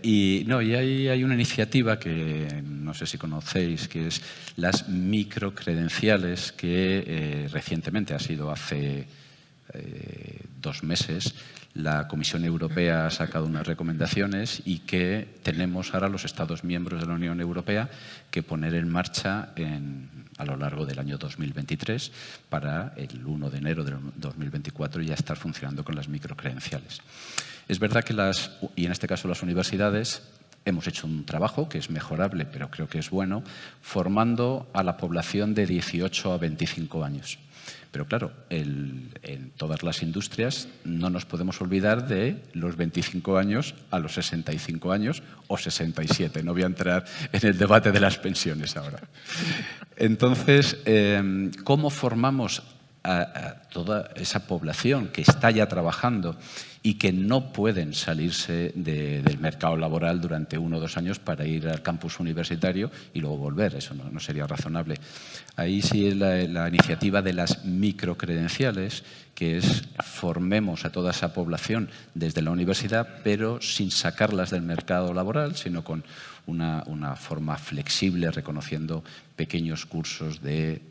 Y hay una iniciativa que no sé si conocéis, que es las microcredenciales, que recientemente ha sido hace 2 meses. La Comisión Europea ha sacado unas recomendaciones y que tenemos ahora los Estados miembros de la Unión Europea que poner en marcha a lo largo del año 2023 para el 1 de enero de 2024 ya estar funcionando con las microcredenciales. Es verdad que y en este caso las universidades, hemos hecho un trabajo que es mejorable, pero creo que es bueno, formando a la población de 18 a 25 años. Pero claro, en todas las industrias no nos podemos olvidar de los 25 años a los 65 años o 67. No voy a entrar en el debate de las pensiones ahora. Entonces, ¿cómo formamos a toda esa población que está ya trabajando y que no pueden salirse del mercado laboral durante 1 o 2 años para ir al campus universitario y luego volver? Eso no sería razonable. Ahí sí es la iniciativa de las microcredenciales, que es formemos a toda esa población desde la universidad, pero sin sacarlas del mercado laboral, sino con una forma flexible, reconociendo pequeños cursos de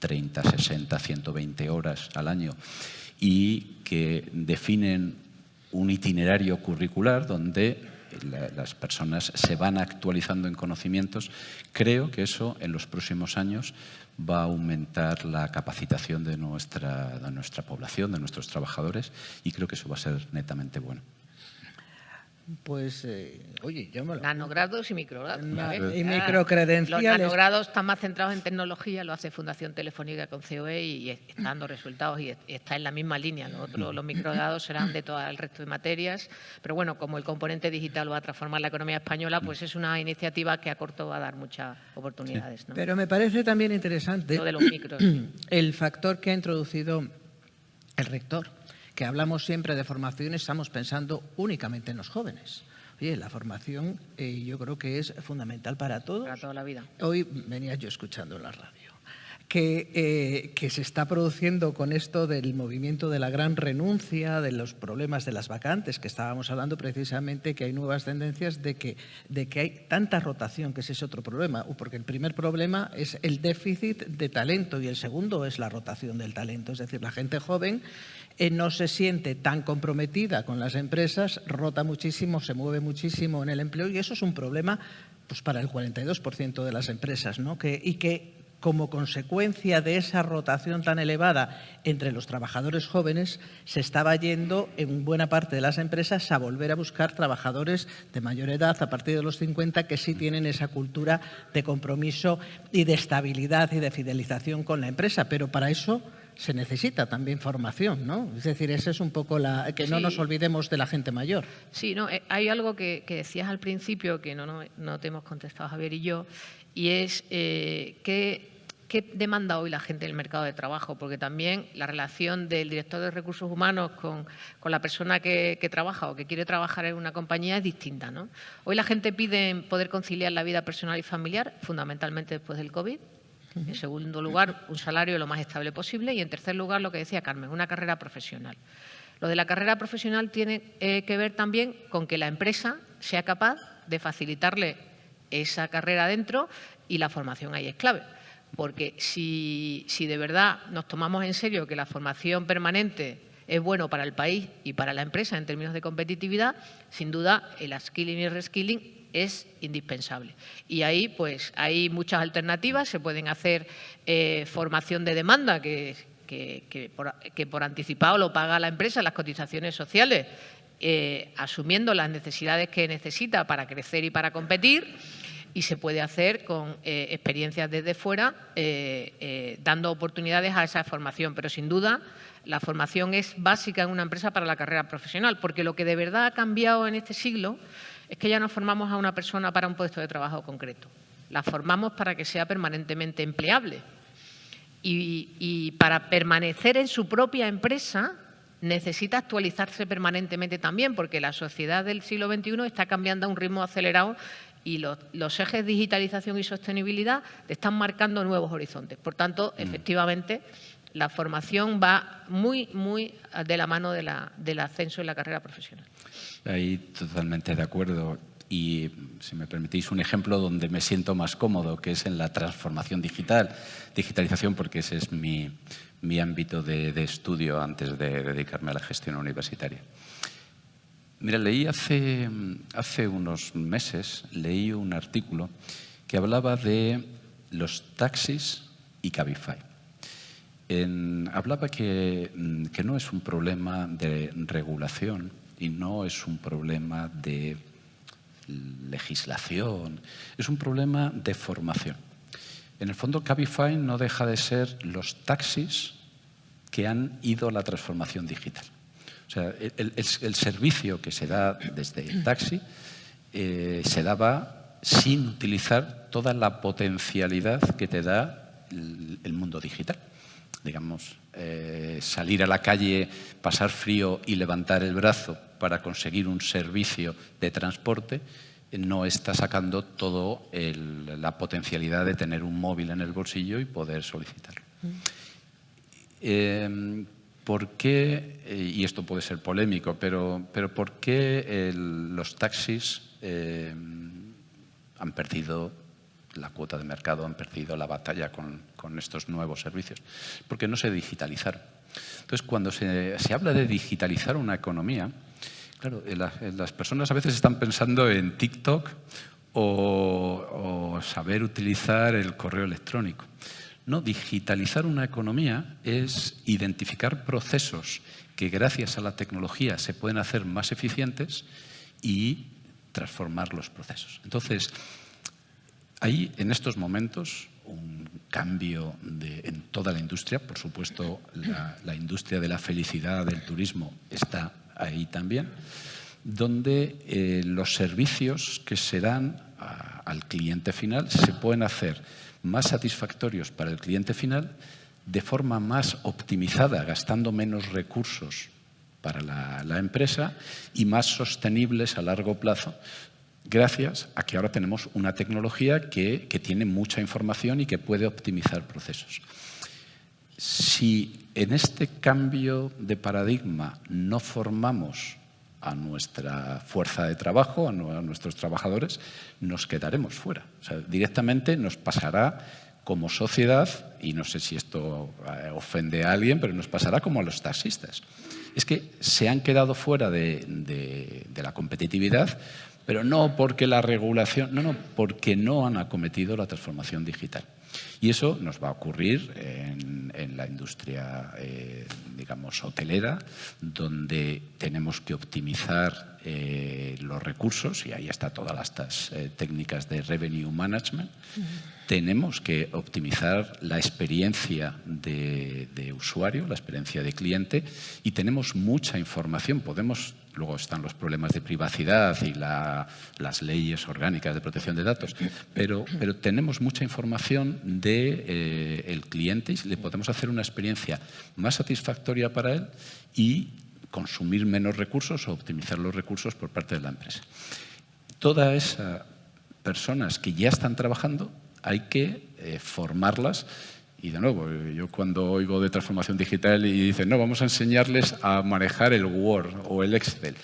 30, 60, 120 horas al año y que definen un itinerario curricular donde las personas se van actualizando en conocimientos. Creo que eso en los próximos años va a aumentar la capacitación de nuestra población, de nuestros trabajadores, y creo que eso va a ser netamente bueno. Pues, oye, yo me lo... Nanogrados y microgrados. Y microcredenciales. Los nanogrados están más centrados en tecnología, lo hace Fundación Telefónica con COE y está dando resultados y está en la misma línea. Los microgrados serán de todo el resto de materias, pero bueno, como el componente digital va a transformar la economía española, pues es una iniciativa que a corto va a dar muchas oportunidades, ¿no? Pero me parece también interesante lo de los micros. El factor que ha introducido el rector, que hablamos siempre de formación, estamos pensando únicamente en los jóvenes. Oye, la formación yo creo que es fundamental para todos. Para toda la vida. Hoy venía yo escuchando en la radio que se está produciendo con esto del movimiento de la gran renuncia, de los problemas de las vacantes, que estábamos hablando precisamente, que hay nuevas tendencias de que hay tanta rotación, que ese es otro problema, porque el primer problema es el déficit de talento y el segundo es la rotación del talento. Es decir, la gente joven no se siente tan comprometida con las empresas, rota muchísimo, se mueve muchísimo en el empleo y eso es un problema pues, para el 42% de las empresas, ¿no? Y que como consecuencia de esa rotación tan elevada entre los trabajadores jóvenes, se estaba yendo en buena parte de las empresas a volver a buscar trabajadores de mayor edad, a partir de los 50, que sí tienen esa cultura de compromiso y de estabilidad y de fidelización con la empresa. Pero para eso se necesita también formación, ¿no? Es decir, ese es un poco que no nos olvidemos de la gente mayor. Sí, no, hay algo que decías al principio que no te hemos contestado, Javier y yo, y es ¿qué demanda hoy la gente del mercado de trabajo? Porque también la relación del director de recursos humanos con la persona que trabaja o que quiere trabajar en una compañía es distinta, ¿no? Hoy la gente pide poder conciliar la vida personal y familiar, fundamentalmente después del COVID. En segundo lugar, un salario lo más estable posible. Y en tercer lugar, lo que decía Carmen, una carrera profesional. Lo de la carrera profesional tiene que ver también con que la empresa sea capaz de facilitarle esa carrera dentro y la formación ahí es clave. Porque si de verdad nos tomamos en serio que la formación permanente es bueno para el país y para la empresa en términos de competitividad, sin duda el upskilling y el reskilling es indispensable. Y ahí pues hay muchas alternativas, se pueden hacer formación de demanda que por anticipado lo paga la empresa, las cotizaciones sociales, asumiendo las necesidades que necesita para crecer y para competir, y se puede hacer con experiencias desde fuera, dando oportunidades a esa formación. Pero sin duda la formación es básica en una empresa para la carrera profesional, porque lo que de verdad ha cambiado en este siglo es que ya no formamos a una persona para un puesto de trabajo concreto, la formamos para que sea permanentemente empleable. Y para permanecer en su propia empresa necesita actualizarse permanentemente también, porque la sociedad del siglo XXI está cambiando a un ritmo acelerado y los ejes digitalización y sostenibilidad están marcando nuevos horizontes. Por tanto, efectivamente, la formación va muy, muy de la mano del ascenso en la carrera profesional. Ahí totalmente de acuerdo. Y, si me permitís, un ejemplo donde me siento más cómodo, que es en la transformación digital, digitalización, porque ese es mi ámbito de estudio antes de dedicarme a la gestión universitaria. Mira, leí hace unos meses, leí un artículo que hablaba de los taxis y Cabify. Hablaba que no es un problema de regulación y no es un problema de legislación, es un problema de formación. En el fondo, Cabify no deja de ser los taxis que han ido a la transformación digital. O sea, el servicio que se da desde el taxi se daba sin utilizar toda la potencialidad que te da el mundo digital. Digamos, salir a la calle, pasar frío y levantar el brazo para conseguir un servicio de transporte no está sacando toda la potencialidad de tener un móvil en el bolsillo y poder solicitarlo. ¿Por qué, y esto puede ser polémico, pero por qué los taxis han perdido la cuota de mercado, han perdido la batalla con estos nuevos servicios? Porque no se digitalizaron. Entonces, cuando se habla de digitalizar una economía, claro, las personas a veces están pensando en TikTok o saber utilizar el correo electrónico. No, digitalizar una economía es identificar procesos que gracias a la tecnología se pueden hacer más eficientes y transformar los procesos. Entonces, hay en estos momentos un cambio en toda la industria. Por supuesto, la industria de la felicidad, del turismo, está ahí también, donde los servicios que se dan al cliente final se pueden hacer más satisfactorios para el cliente final, de forma más optimizada, gastando menos recursos para la empresa y más sostenibles a largo plazo, gracias a que ahora tenemos una tecnología que tiene mucha información y que puede optimizar procesos. Si en este cambio de paradigma no formamos a nuestra fuerza de trabajo, a nuestros trabajadores, nos quedaremos fuera. O sea, directamente nos pasará como sociedad, y no sé si esto ofende a alguien, pero nos pasará como a los taxistas. Es que se han quedado fuera de la competitividad, pero no porque la regulación, no, porque no han acometido la transformación digital. Y eso nos va a ocurrir en la industria, digamos, hotelera, donde tenemos que optimizar los recursos, y ahí está todas estas técnicas de revenue management. Tenemos que optimizar la experiencia de usuario, la experiencia de cliente, y tenemos mucha información. Luego están los problemas de privacidad y las leyes orgánicas de protección de datos, pero tenemos mucha información del cliente y le podemos hacer una experiencia más satisfactoria para él y consumir menos recursos o optimizar los recursos por parte de la empresa. Todas esas personas que ya están trabajando hay que formarlas. Y de nuevo, yo cuando oigo de transformación digital y dicen, no, vamos a enseñarles a manejar el Word o el Excel,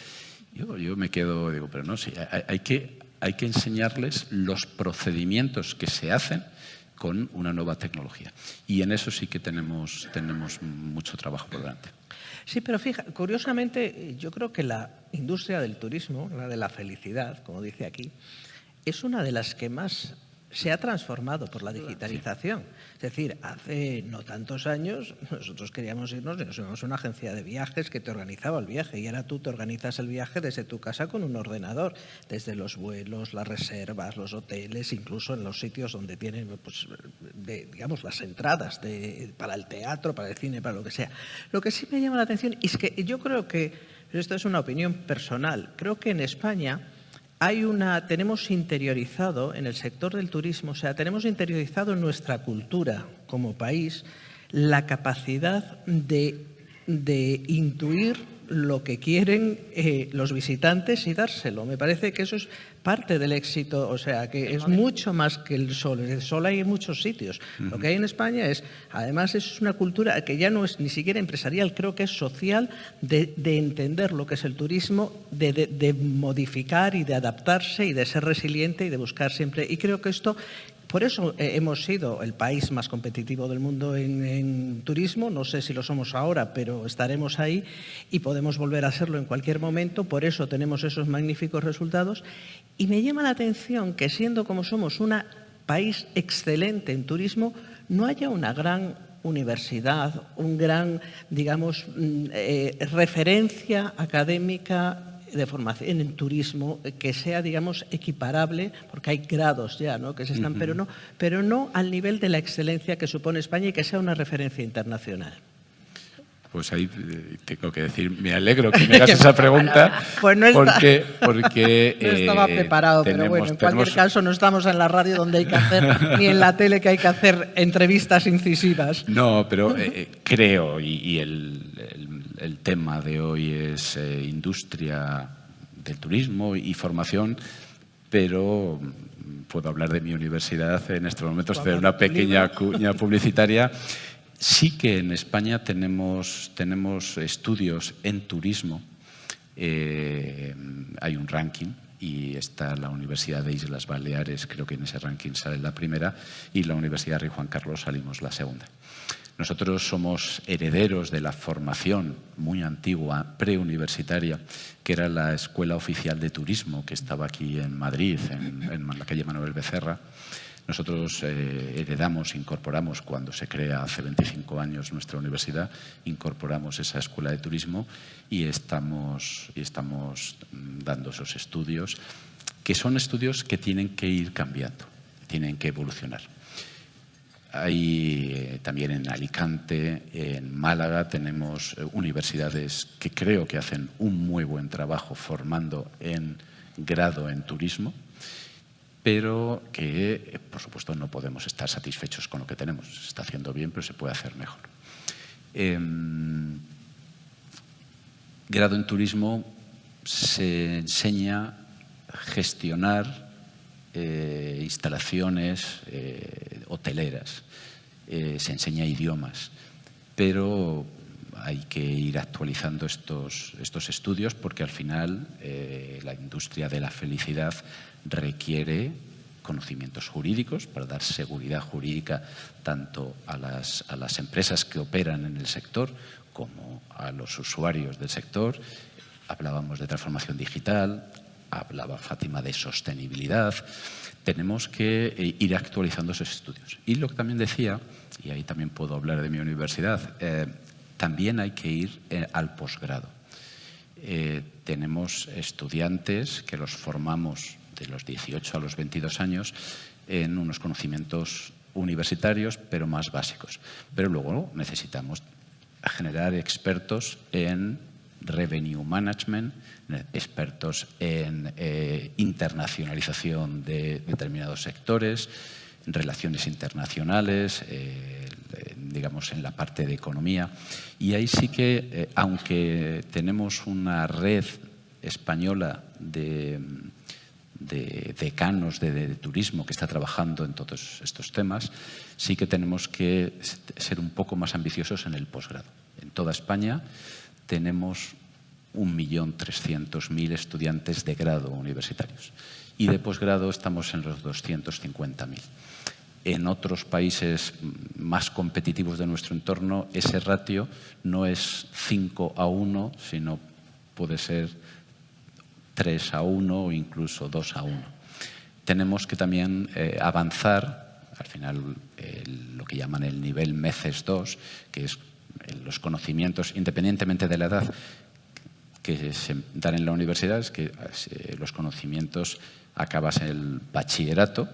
yo me quedo, digo, pero no, sí, hay que hay que enseñarles los procedimientos que se hacen con una nueva tecnología. Y en eso sí que tenemos mucho trabajo por delante. Sí, pero curiosamente, yo creo que la industria del turismo, la de la felicidad, como dice aquí, es una de las que más se ha transformado por la digitalización. Es decir, hace no tantos años nosotros queríamos irnos y nos íbamos a una agencia de viajes que te organizaba el viaje, y ahora tú te organizas el viaje desde tu casa con un ordenador, desde los vuelos, las reservas, los hoteles, incluso en los sitios donde tienen, pues, digamos, las entradas para el teatro, para el cine, para lo que sea. Lo que sí me llama la atención es que yo creo que, esto es una opinión personal, creo que en España tenemos interiorizado en el sector del turismo, o sea, tenemos interiorizado en nuestra cultura como país la capacidad de intuir lo que quieren los visitantes y dárselo. Me parece que eso es parte del éxito, o sea, que es mucho más que el sol. El sol hay en muchos sitios. Lo que hay en España además es una cultura que ya no es ni siquiera empresarial, creo que es social, de entender lo que es el turismo, de modificar y de adaptarse y de ser resiliente y de buscar siempre. Y creo que esto... Por eso hemos sido el país más competitivo del mundo en turismo. No sé si lo somos ahora, pero estaremos ahí y podemos volver a serlo en cualquier momento. Por eso tenemos esos magníficos resultados. Y me llama la atención que, siendo como somos un país excelente en turismo, no haya una gran universidad, un gran, digamos, referencia académica de formación en turismo que sea, digamos, equiparable, porque hay grados ya, ¿no?, que se están, pero no al nivel de la excelencia que supone España y que sea una referencia internacional. Pues ahí tengo que decir, me alegro que me hagas esa pregunta, pues no porque no estaba preparado, pero bueno, en cualquier caso no estamos en la radio donde hay que hacer, ni en la tele que hay que hacer entrevistas incisivas. No, pero creo, y el tema de hoy es industria del turismo y formación, pero puedo hablar de mi universidad en estos momentos, hacer una pequeña cuña publicitaria. Sí que en España tenemos estudios en turismo. Hay un ranking y está la Universidad de Islas Baleares, creo que en ese ranking sale la primera, y la Universidad Rey Juan Carlos salimos la segunda. Nosotros somos herederos de la formación muy antigua, preuniversitaria, que era la Escuela Oficial de Turismo, que estaba aquí en Madrid, en la calle Manuel Becerra. Nosotros heredamos, incorporamos, cuando se crea hace 25 años nuestra universidad, incorporamos esa escuela de turismo y estamos dando esos estudios, que son estudios que tienen que ir cambiando, tienen que evolucionar. Hay también en Alicante, en Málaga, tenemos universidades que creo que hacen un muy buen trabajo formando en grado en turismo, pero que, por supuesto, no podemos estar satisfechos con lo que tenemos. Se está haciendo bien, pero se puede hacer mejor. Grado en turismo se enseña a gestionar instalaciones hoteleras, se enseña idiomas, pero hay que ir actualizando estos estudios porque al final la industria de la felicidad requiere conocimientos jurídicos para dar seguridad jurídica tanto a las empresas que operan en el sector como a los usuarios del sector. Hablábamos de transformación digital, hablaba Fátima de sostenibilidad. Tenemos que ir actualizando esos estudios. Y lo que también decía, y ahí también puedo hablar de mi universidad, también hay que ir al posgrado. Tenemos estudiantes que los formamos de los 18 a los 22 años en unos conocimientos universitarios, pero más básicos. Pero luego necesitamos generar expertos en revenue management, expertos en internacionalización de determinados sectores, en relaciones internacionales, digamos en la parte de economía. Y ahí sí que, aunque tenemos una red española de decanos de turismo que está trabajando en todos estos temas, sí que tenemos que ser un poco más ambiciosos en el posgrado. En toda España tenemos 1.300.000 estudiantes de grado universitarios y de posgrado estamos en los 250.000. En otros países más competitivos de nuestro entorno, ese ratio no es 5:1, sino puede ser 3:1 o incluso 2:1. Tenemos que también avanzar, al final, lo que llaman el nivel MECES 2, que es los conocimientos, independientemente de la edad, que se dan en la universidad, es que los conocimientos acabas en el bachillerato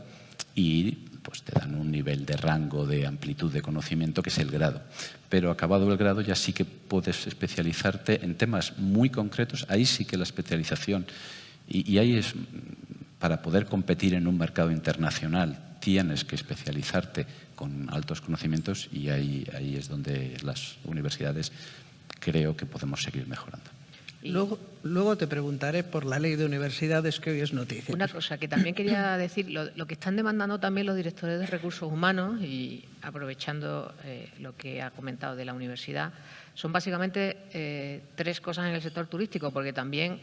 y pues te dan un nivel de rango, de amplitud de conocimiento, que es el grado. Pero acabado el grado ya sí que puedes especializarte en temas muy concretos. Ahí sí que la especialización, y ahí es, para poder competir en un mercado internacional, tienes que especializarte con altos conocimientos, y ahí es donde las universidades creo que podemos seguir mejorando. Luego te preguntaré por la ley de universidades, que hoy es noticia. Una cosa que también quería decir, lo que están demandando también los directores de recursos humanos, y aprovechando lo que ha comentado de la universidad, son básicamente 3 cosas en el sector turístico, porque también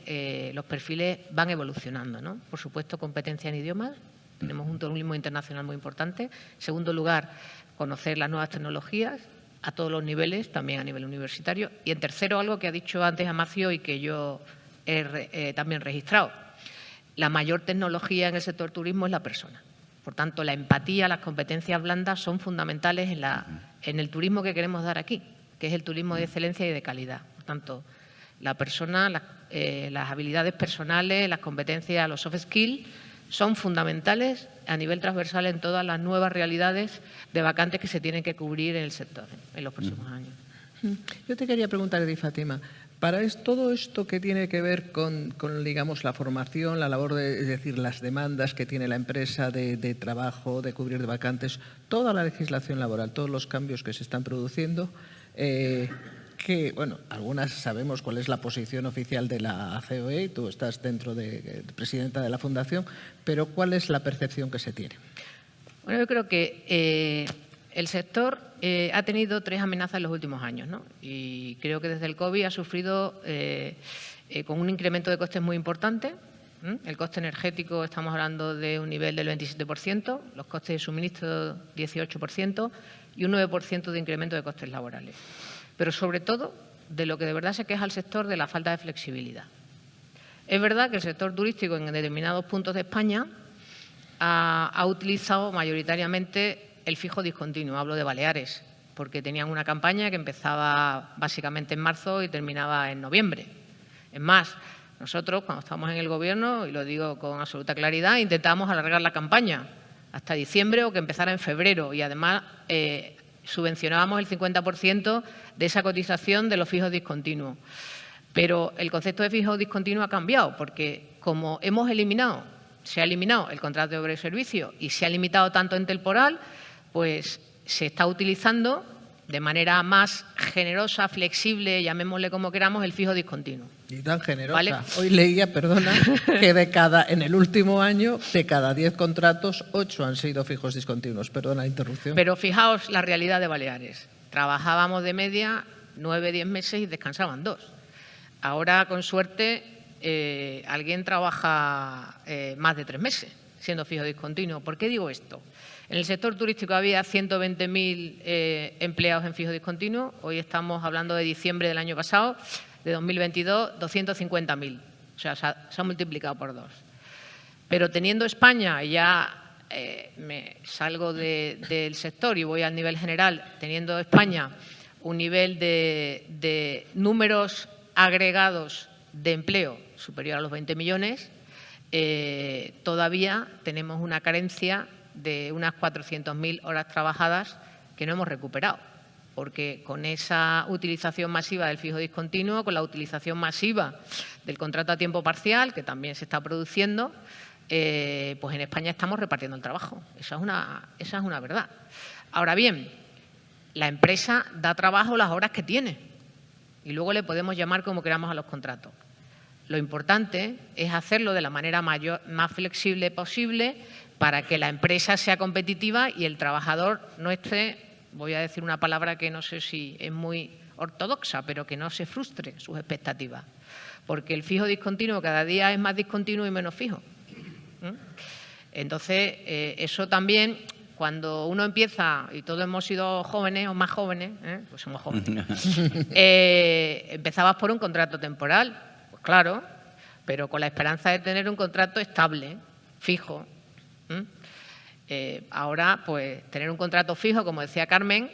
los perfiles van evolucionando, ¿no? Por supuesto, competencia en idiomas. Tenemos un turismo internacional muy importante. En segundo lugar, conocer las nuevas tecnologías a todos los niveles, también a nivel universitario. Y en tercero, algo que ha dicho antes Amancio y que yo he también registrado. La mayor tecnología en el sector turismo es la persona. Por tanto, la empatía, las competencias blandas son fundamentales en el turismo que queremos dar aquí, que es el turismo de excelencia y de calidad. Por tanto, la persona, las habilidades personales, las competencias, los soft skills, son fundamentales a nivel transversal en todas las nuevas realidades de vacantes que se tienen que cubrir en el sector en los próximos años. Yo te quería preguntar, Fátima, para todo esto que tiene que ver con, digamos, la formación, la labor es decir, las demandas que tiene la empresa de trabajo, de cubrir de vacantes, toda la legislación laboral, todos los cambios que se están produciendo, que, bueno, algunas sabemos cuál es la posición oficial de la COE, tú estás dentro de presidenta de la Fundación, pero ¿cuál es la percepción que se tiene? Bueno, yo creo que el sector ha tenido 3 amenazas en los últimos años, ¿no? Y creo que desde el COVID ha sufrido con un incremento de costes muy importante. El coste energético, estamos hablando de un nivel del 27%, los costes de suministro 18% y un 9% de incremento de costes laborales. Pero sobre todo, de lo que de verdad se queja el sector, de la falta de flexibilidad. Es verdad que el sector turístico en determinados puntos de España ha utilizado mayoritariamente el fijo discontinuo. Hablo de Baleares, porque tenían una campaña que empezaba básicamente en marzo y terminaba en noviembre. Es más, nosotros cuando estábamos en el Gobierno, y lo digo con absoluta claridad, intentamos alargar la campaña hasta diciembre o que empezara en febrero, y además subvencionábamos el 50% de esa cotización de los fijos discontinuos. Pero el concepto de fijo discontinuo ha cambiado, porque como se ha eliminado el contrato de obra y servicio y se ha limitado tanto en temporal, pues se está utilizando de manera más generosa, flexible, llamémosle como queramos, el fijo discontinuo. Y tan generosa. ¿Vale? Hoy leía, perdona, que en el último año, de cada 10 contratos, 8 han sido fijos discontinuos. Perdona la interrupción. Pero fijaos la realidad de Baleares. Trabajábamos de media 9-10 meses y descansaban 2. Ahora, con suerte, alguien trabaja más de 3 meses siendo fijo discontinuo. ¿Por qué digo esto? En el sector turístico había 120.000 empleados en fijo discontinuo. Hoy estamos hablando de diciembre del año pasado, de 2022, 250.000. O sea, se ha multiplicado por 2. Pero teniendo España, ya me salgo del sector y voy al nivel general, teniendo España un nivel de números agregados de empleo superior a los 20 millones, todavía tenemos una carencia de unas 400.000 horas trabajadas que no hemos recuperado, porque con esa utilización masiva del fijo discontinuo, con la utilización masiva del contrato a tiempo parcial, que también se está produciendo, pues en España estamos repartiendo el trabajo. Esa es una verdad. Ahora bien, la empresa da trabajo las horas que tiene y luego le podemos llamar como queramos a los contratos. Lo importante es hacerlo de la manera más flexible posible para que la empresa sea competitiva y el trabajador no esté, voy a decir una palabra que no sé si es muy ortodoxa, pero que no se frustre sus expectativas. Porque el fijo discontinuo cada día es más discontinuo y menos fijo. Entonces, eso también, cuando uno empieza, y todos hemos sido jóvenes o más jóvenes, pues somos jóvenes, empezabas por un contrato temporal, pues claro, pero con la esperanza de tener un contrato estable, fijo. Ahora, pues, tener un contrato fijo, como decía Carmen,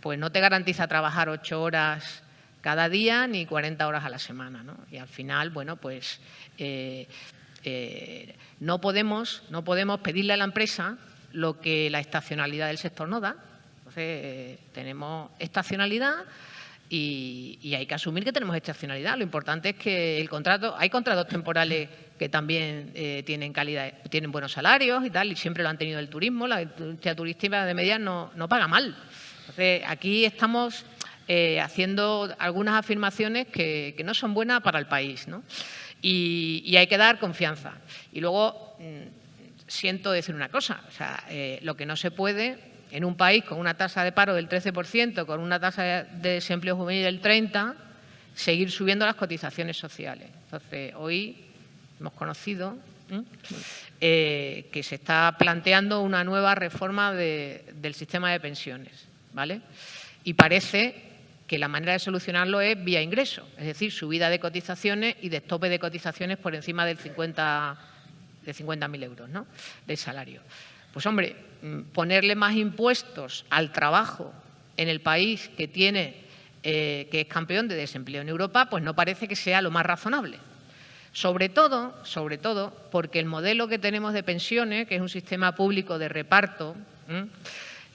pues no te garantiza trabajar 8 horas cada día ni 40 horas a la semana, ¿no? Y al final, bueno, pues no podemos pedirle a la empresa lo que la estacionalidad del sector no da. Entonces, tenemos estacionalidad y hay que asumir que tenemos estacionalidad. Lo importante es que el contrato, hay contratos temporales que también tienen calidad, tienen buenos salarios y tal, y siempre lo han tenido el turismo. La industria turística de medias no paga mal. Entonces, aquí estamos haciendo algunas afirmaciones que no son buenas para el país, ¿no? Y hay que dar confianza. Y luego, siento decir una cosa, o sea, lo que no se puede en un país con una tasa de paro del 13%, con una tasa de desempleo juvenil del 30%, seguir subiendo las cotizaciones sociales. Entonces, hoy hemos conocido que se está planteando una nueva reforma del sistema de pensiones, ¿vale? Y parece que la manera de solucionarlo es vía ingreso, es decir, subida de cotizaciones y de tope de cotizaciones por encima de 50.000 euros, ¿no?, del salario. Pues, hombre, ponerle más impuestos al trabajo en el país que es campeón de desempleo en Europa, pues no parece que sea lo más razonable. Sobre todo, porque el modelo que tenemos de pensiones, que es un sistema público de reparto,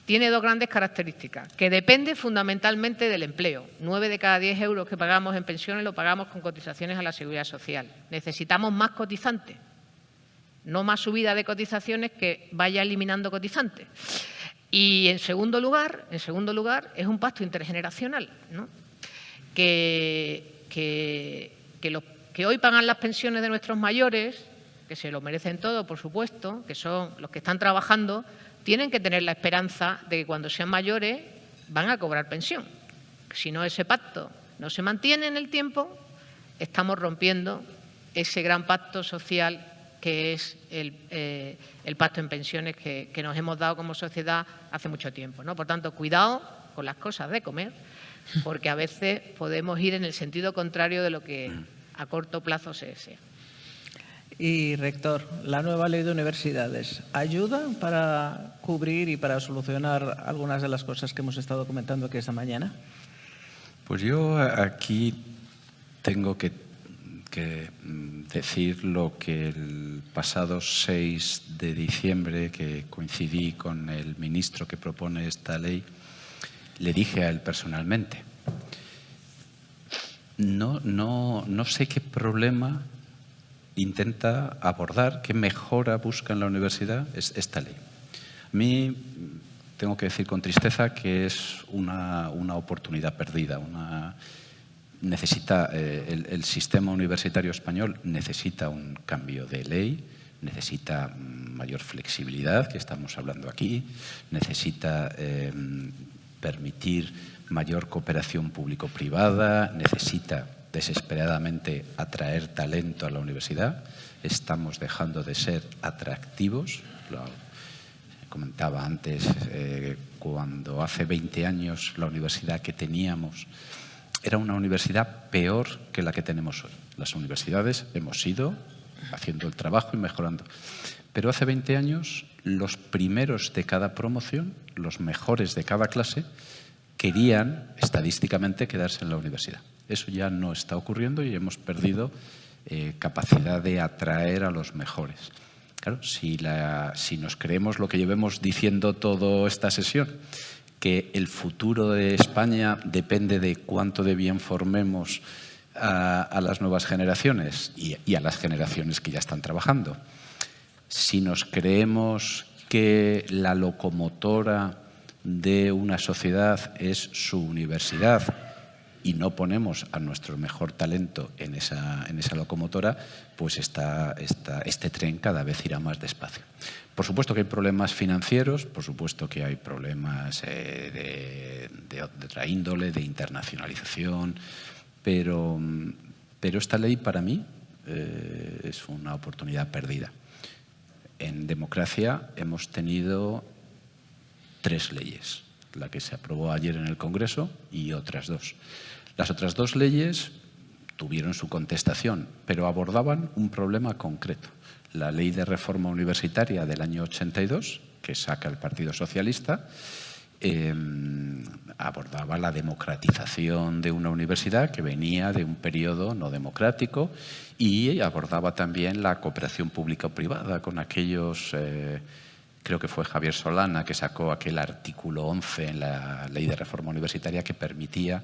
tiene 2 grandes características, que depende fundamentalmente del empleo. 9 de cada 10 euros que pagamos en pensiones lo pagamos con cotizaciones a la Seguridad Social. Necesitamos más cotizantes, no más subida de cotizaciones que vaya eliminando cotizantes. Y en segundo lugar, es un pacto intergeneracional, ¿no?, que los que hoy pagan las pensiones de nuestros mayores, que se lo merecen todo, por supuesto, que son los que están trabajando, tienen que tener la esperanza de que cuando sean mayores van a cobrar pensión. Si no, ese pacto no se mantiene en el tiempo, estamos rompiendo ese gran pacto social que es el pacto en pensiones que nos hemos dado como sociedad hace mucho tiempo, ¿no? Por tanto, cuidado con las cosas de comer, porque a veces podemos ir en el sentido contrario de lo que a corto plazo se desea. Y, rector, la nueva ley de universidades, ¿ayuda para cubrir y para solucionar algunas de las cosas que hemos estado comentando aquí esta mañana? Pues yo aquí tengo que decir lo que el pasado 6 de diciembre, que coincidí con el ministro que propone esta ley, le dije a él personalmente. No sé qué problema intenta abordar, qué mejora busca en la universidad esta ley. A mí, tengo que decir con tristeza que es una oportunidad perdida. El sistema universitario español necesita un cambio de ley, necesita mayor flexibilidad, que estamos hablando aquí, necesita permitir mayor cooperación público-privada, necesita desesperadamente atraer talento a la universidad. Estamos dejando de ser atractivos. Lo comentaba antes, cuando hace 20 años la universidad que teníamos era una universidad peor que la que tenemos hoy. Las universidades hemos ido haciendo el trabajo y mejorando. Pero hace 20 años los primeros de cada promoción, los mejores de cada clase, querían estadísticamente quedarse en la universidad. Eso ya no está ocurriendo y hemos perdido capacidad de atraer a los mejores. Claro, si nos creemos lo que llevemos diciendo toda esta sesión, que el futuro de España depende de cuánto de bien formemos a las nuevas generaciones y a las generaciones que ya están trabajando, si nos creemos que la locomotora de una sociedad es su universidad y no ponemos a nuestro mejor talento en esa locomotora, pues este tren cada vez irá más despacio. Por supuesto que hay problemas financieros, por supuesto que hay problemas de otra índole, de internacionalización, pero esta ley para mí es una oportunidad perdida. En democracia hemos tenido 3 leyes, la que se aprobó ayer en el Congreso y otras 2. Las otras 2 leyes tuvieron su contestación, pero abordaban un problema concreto. La Ley de Reforma Universitaria del año 82, que saca el Partido Socialista, abordaba la democratización de una universidad que venía de un periodo no democrático y abordaba también la cooperación pública-privada con aquellos, creo que fue Javier Solana, que sacó aquel artículo 11 en la Ley de Reforma Universitaria que permitía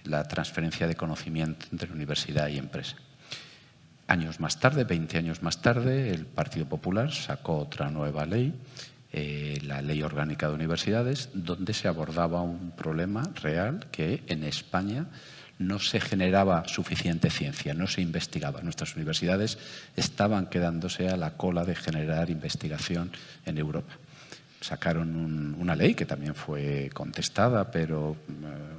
la transferencia de conocimiento entre universidad y empresa. Años más tarde, 20 años más tarde, el Partido Popular sacó otra nueva ley, la Ley Orgánica de Universidades, donde se abordaba un problema real que en España no se generaba suficiente ciencia, no se investigaba. Nuestras universidades estaban quedándose a la cola de generar investigación en Europa. Sacaron una ley que también fue contestada, pero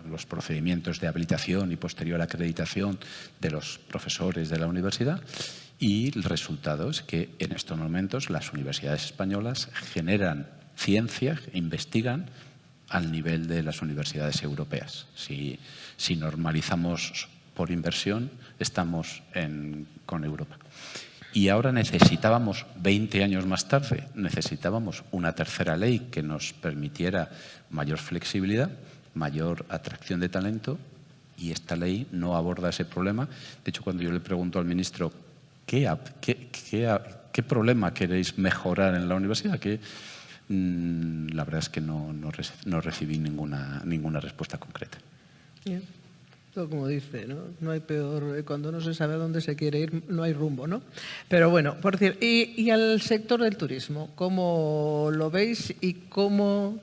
los procedimientos de habilitación y posterior acreditación de los profesores de la universidad, y el resultado es que en estos momentos las universidades españolas generan ciencia, investigan al nivel de las universidades europeas. Si normalizamos por inversión, estamos con Europa. Y ahora necesitábamos, 20 años más tarde, necesitábamos una tercera ley que nos permitiera mayor flexibilidad, mayor atracción de talento, y esta ley no aborda ese problema. De hecho, cuando yo le pregunto al ministro ¿qué problema queréis mejorar en la universidad? La verdad es que no recibí ninguna respuesta concreta. Bien. Todo como dice, ¿no? No hay peor, cuando no se sabe a dónde se quiere ir, no hay rumbo, ¿no? Pero bueno, por decir, y al sector del turismo, ¿cómo lo veis y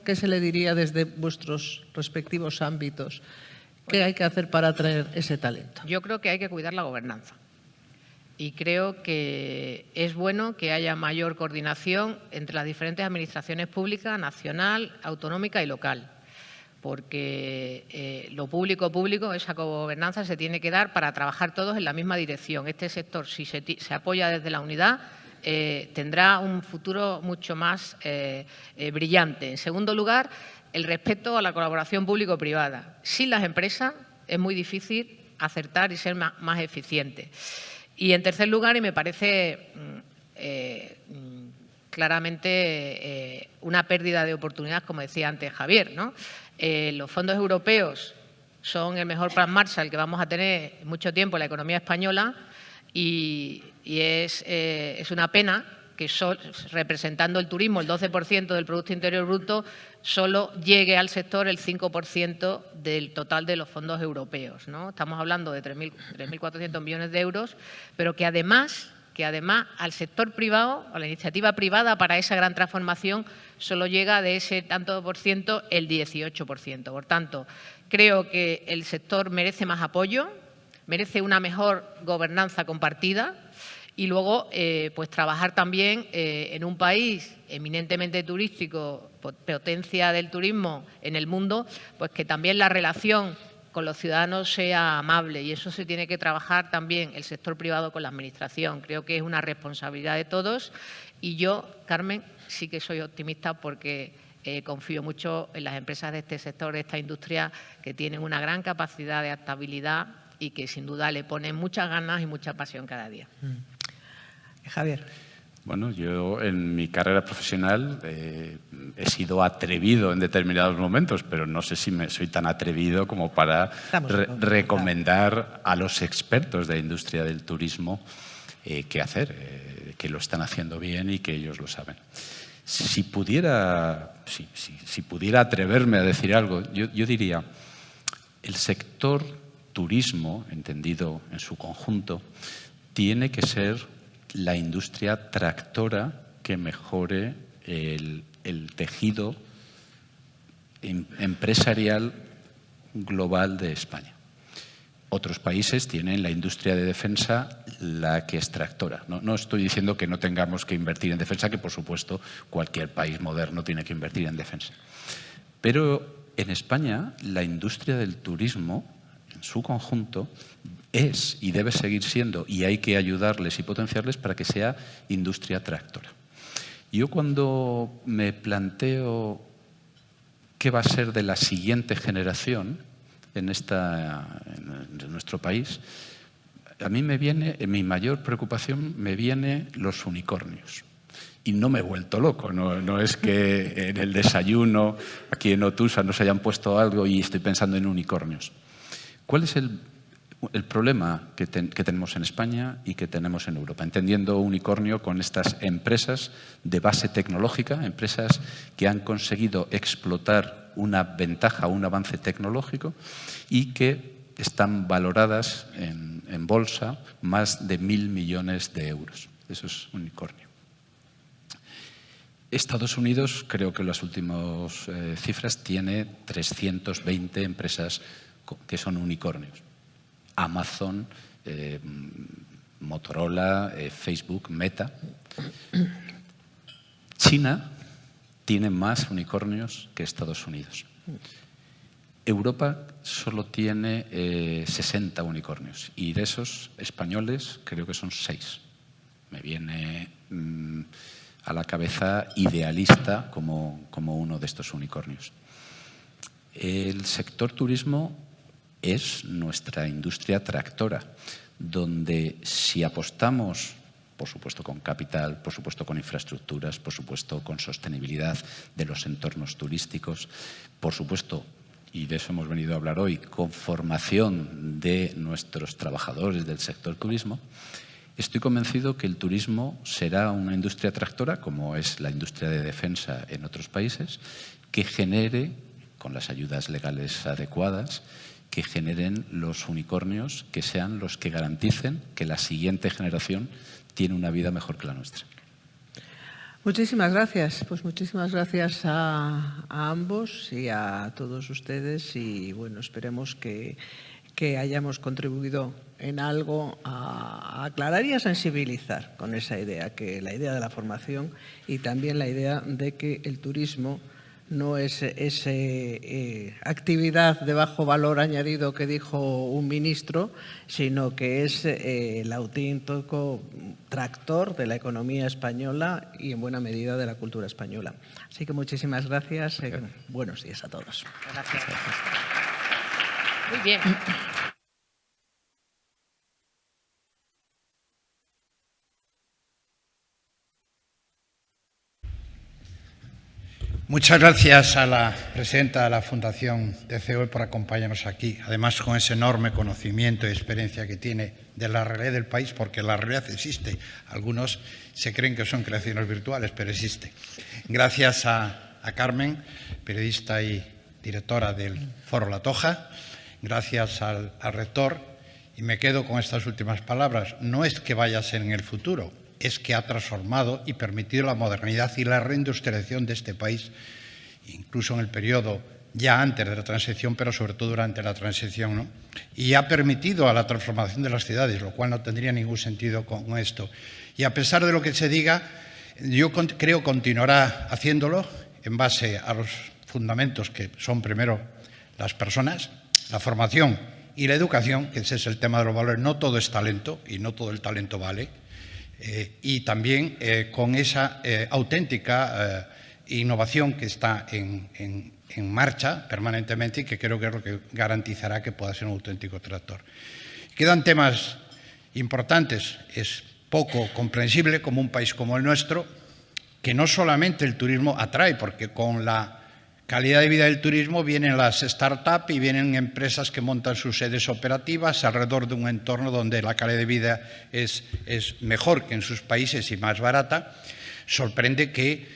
qué se le diría desde vuestros respectivos ámbitos? ¿Qué hay que hacer para atraer ese talento? Yo creo que hay que cuidar la gobernanza. Y creo que es bueno que haya mayor coordinación entre las diferentes administraciones públicas, nacional, autonómica y local. Porque lo público, esa gobernanza se tiene que dar para trabajar todos en la misma dirección. Este sector, si se apoya desde la unidad, tendrá un futuro mucho más brillante. En segundo lugar, el respeto a la colaboración público-privada. Sin las empresas es muy difícil acertar y ser más eficiente. Y en tercer lugar, y me parece claramente una pérdida de oportunidad, como decía antes Javier, ¿no? Los fondos europeos son el mejor plan Marshall que vamos a tener mucho tiempo en la economía española y es una pena que representando el turismo, el 12% del Producto Interior Bruto, solo llegue al sector el 5% del total de los fondos europeos, ¿no? Estamos hablando de 3.400 millones de euros, pero que además al sector privado, a la iniciativa privada para esa gran transformación, solo llega de ese tanto por ciento el 18%. Por tanto, creo que el sector merece más apoyo, merece una mejor gobernanza compartida y luego pues trabajar también en un país eminentemente turístico, potencia del turismo en el mundo, pues que también la relación con los ciudadanos sea amable, y eso se tiene que trabajar también el sector privado con la Administración. Creo que es una responsabilidad de todos y yo, Carmen, sí que soy optimista porque confío mucho en las empresas de este sector, de esta industria, que tienen una gran capacidad de adaptabilidad y que sin duda le ponen muchas ganas y mucha pasión cada día. Javier. Bueno, yo en mi carrera profesional he sido atrevido en determinados momentos, pero no sé si soy tan atrevido como para recomendar a los expertos de la industria del turismo qué hacer, que lo están haciendo bien y que ellos lo saben. Si pudiera atreverme a decir algo, yo diría, el sector turismo, entendido en su conjunto, tiene que ser la industria tractora que mejore el tejido empresarial global de España. Otros países tienen la industria de defensa la que es tractora. No estoy diciendo que no tengamos que invertir en defensa, que por supuesto cualquier país moderno tiene que invertir en defensa. Pero en España la industria del turismo en su conjunto es y debe seguir siendo, y hay que ayudarles y potenciarles para que sea industria tractora. Yo cuando me planteo qué va a ser de la siguiente generación en nuestro país, a mí mi mayor preocupación me viene los unicornios. Y no me he vuelto loco, no es que en el desayuno aquí en Otusa nos hayan puesto algo y estoy pensando en unicornios. ¿Cuál es el problema que tenemos en España y que tenemos en Europa? Entendiendo unicornio con estas empresas de base tecnológica, empresas que han conseguido explotar una ventaja, un avance tecnológico y que están valoradas en bolsa más de 1.000 millones de euros. Eso es unicornio. Estados Unidos, creo que las últimas cifras, tiene 320 empresas que son unicornios. Amazon, Motorola, Facebook, Meta. China tiene más unicornios que Estados Unidos. Europa solo tiene 60 unicornios y de esos españoles creo que son 6. Me viene a la cabeza Idealista como uno de estos unicornios. El sector turismo es nuestra industria tractora, donde si apostamos, por supuesto con capital, por supuesto con infraestructuras, por supuesto con sostenibilidad de los entornos turísticos, por supuesto, y de eso hemos venido a hablar hoy, con formación de nuestros trabajadores del sector turismo, estoy convencido que el turismo será una industria tractora, como es la industria de defensa en otros países, que genere, con las ayudas legales adecuadas, que generen los unicornios que sean los que garanticen que la siguiente generación tiene una vida mejor que la nuestra. Muchísimas gracias. Pues muchísimas gracias a ambos y a todos ustedes y bueno, esperemos que hayamos contribuido en algo a aclarar y a sensibilizar con esa idea, que la idea de la formación y también la idea de que el turismo no es esa actividad de bajo valor añadido que dijo un ministro, sino que es el auténtico tractor de la economía española y en buena medida de la cultura española. Así que muchísimas gracias. Buenos días a todos. Gracias. Muy bien. Muchas gracias a la presidenta de la Fundación DCOE por acompañarnos aquí, además con ese enorme conocimiento y experiencia que tiene de la realidad del país, porque la realidad existe. Algunos se creen que son creaciones virtuales, pero existe. Gracias a Carmen, periodista y directora del Foro La Toja. Gracias al rector. Y me quedo con estas últimas palabras. No es que vaya a ser en el futuro, es que ha transformado y permitido la modernidad y la reindustrialización de este país, incluso en el periodo ya antes de la transición, pero sobre todo durante la transición, ¿no? Y ha permitido a la transformación de las ciudades, lo cual no tendría ningún sentido con esto. Y a pesar de lo que se diga, yo creo que continuará haciéndolo en base a los fundamentos que son primero las personas, la formación y la educación, que ese es el tema de los valores. No todo es talento y no todo el talento vale. Y también con esa auténtica innovación que está en marcha permanentemente y que creo que es lo que garantizará que pueda ser un auténtico tractor. Quedan temas importantes. Es poco comprensible como un país como el nuestro, que no solamente el turismo atrae, porque con la calidad de vida del turismo vienen las startups y vienen empresas que montan sus sedes operativas alrededor de un entorno donde la calidad de vida es mejor que en sus países y más barata. Sorprende que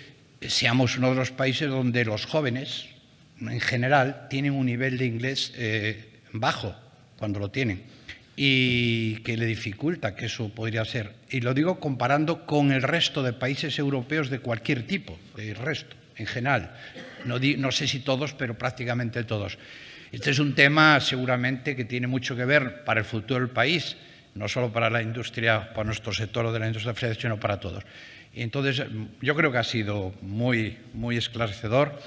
seamos uno de los países donde los jóvenes, en general, tienen un nivel de inglés bajo, cuando lo tienen, y que le dificulta que eso podría ser. Y lo digo comparando con el resto de países europeos de cualquier tipo, el resto, en general. No sé si todos, pero prácticamente todos. Este es un tema seguramente que tiene mucho que ver para el futuro del país, no solo para la industria, para nuestro sector de la industria francesa, sino para todos. Y entonces, yo creo que ha sido muy, muy esclarecedor,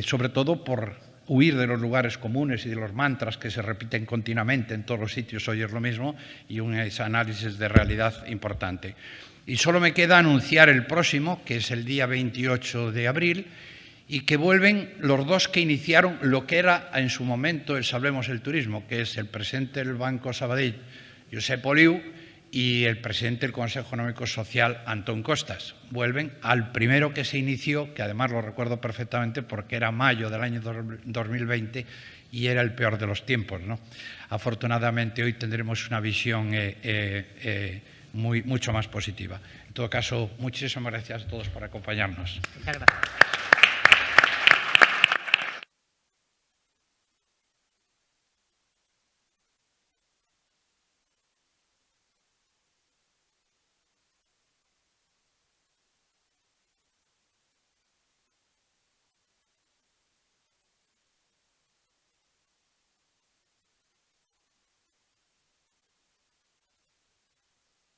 sobre todo por huir de los lugares comunes y de los mantras que se repiten continuamente en todos los sitios, hoy es lo mismo, y un análisis de realidad importante. Y solo me queda anunciar el próximo, que es el día 28 de abril, y que vuelven los dos que iniciaron lo que era en su momento el Salvemos el Turismo, que es el presidente del Banco Sabadell, Josep Oliu, y el presidente del Consejo Económico Social, Antón Costas. Vuelven al primero que se inició, que además lo recuerdo perfectamente porque era mayo del año 2020 y era el peor de los tiempos, ¿no? Afortunadamente hoy tendremos una visión mucho más positiva. En todo caso, muchísimas gracias a todos por acompañarnos. Muchas gracias.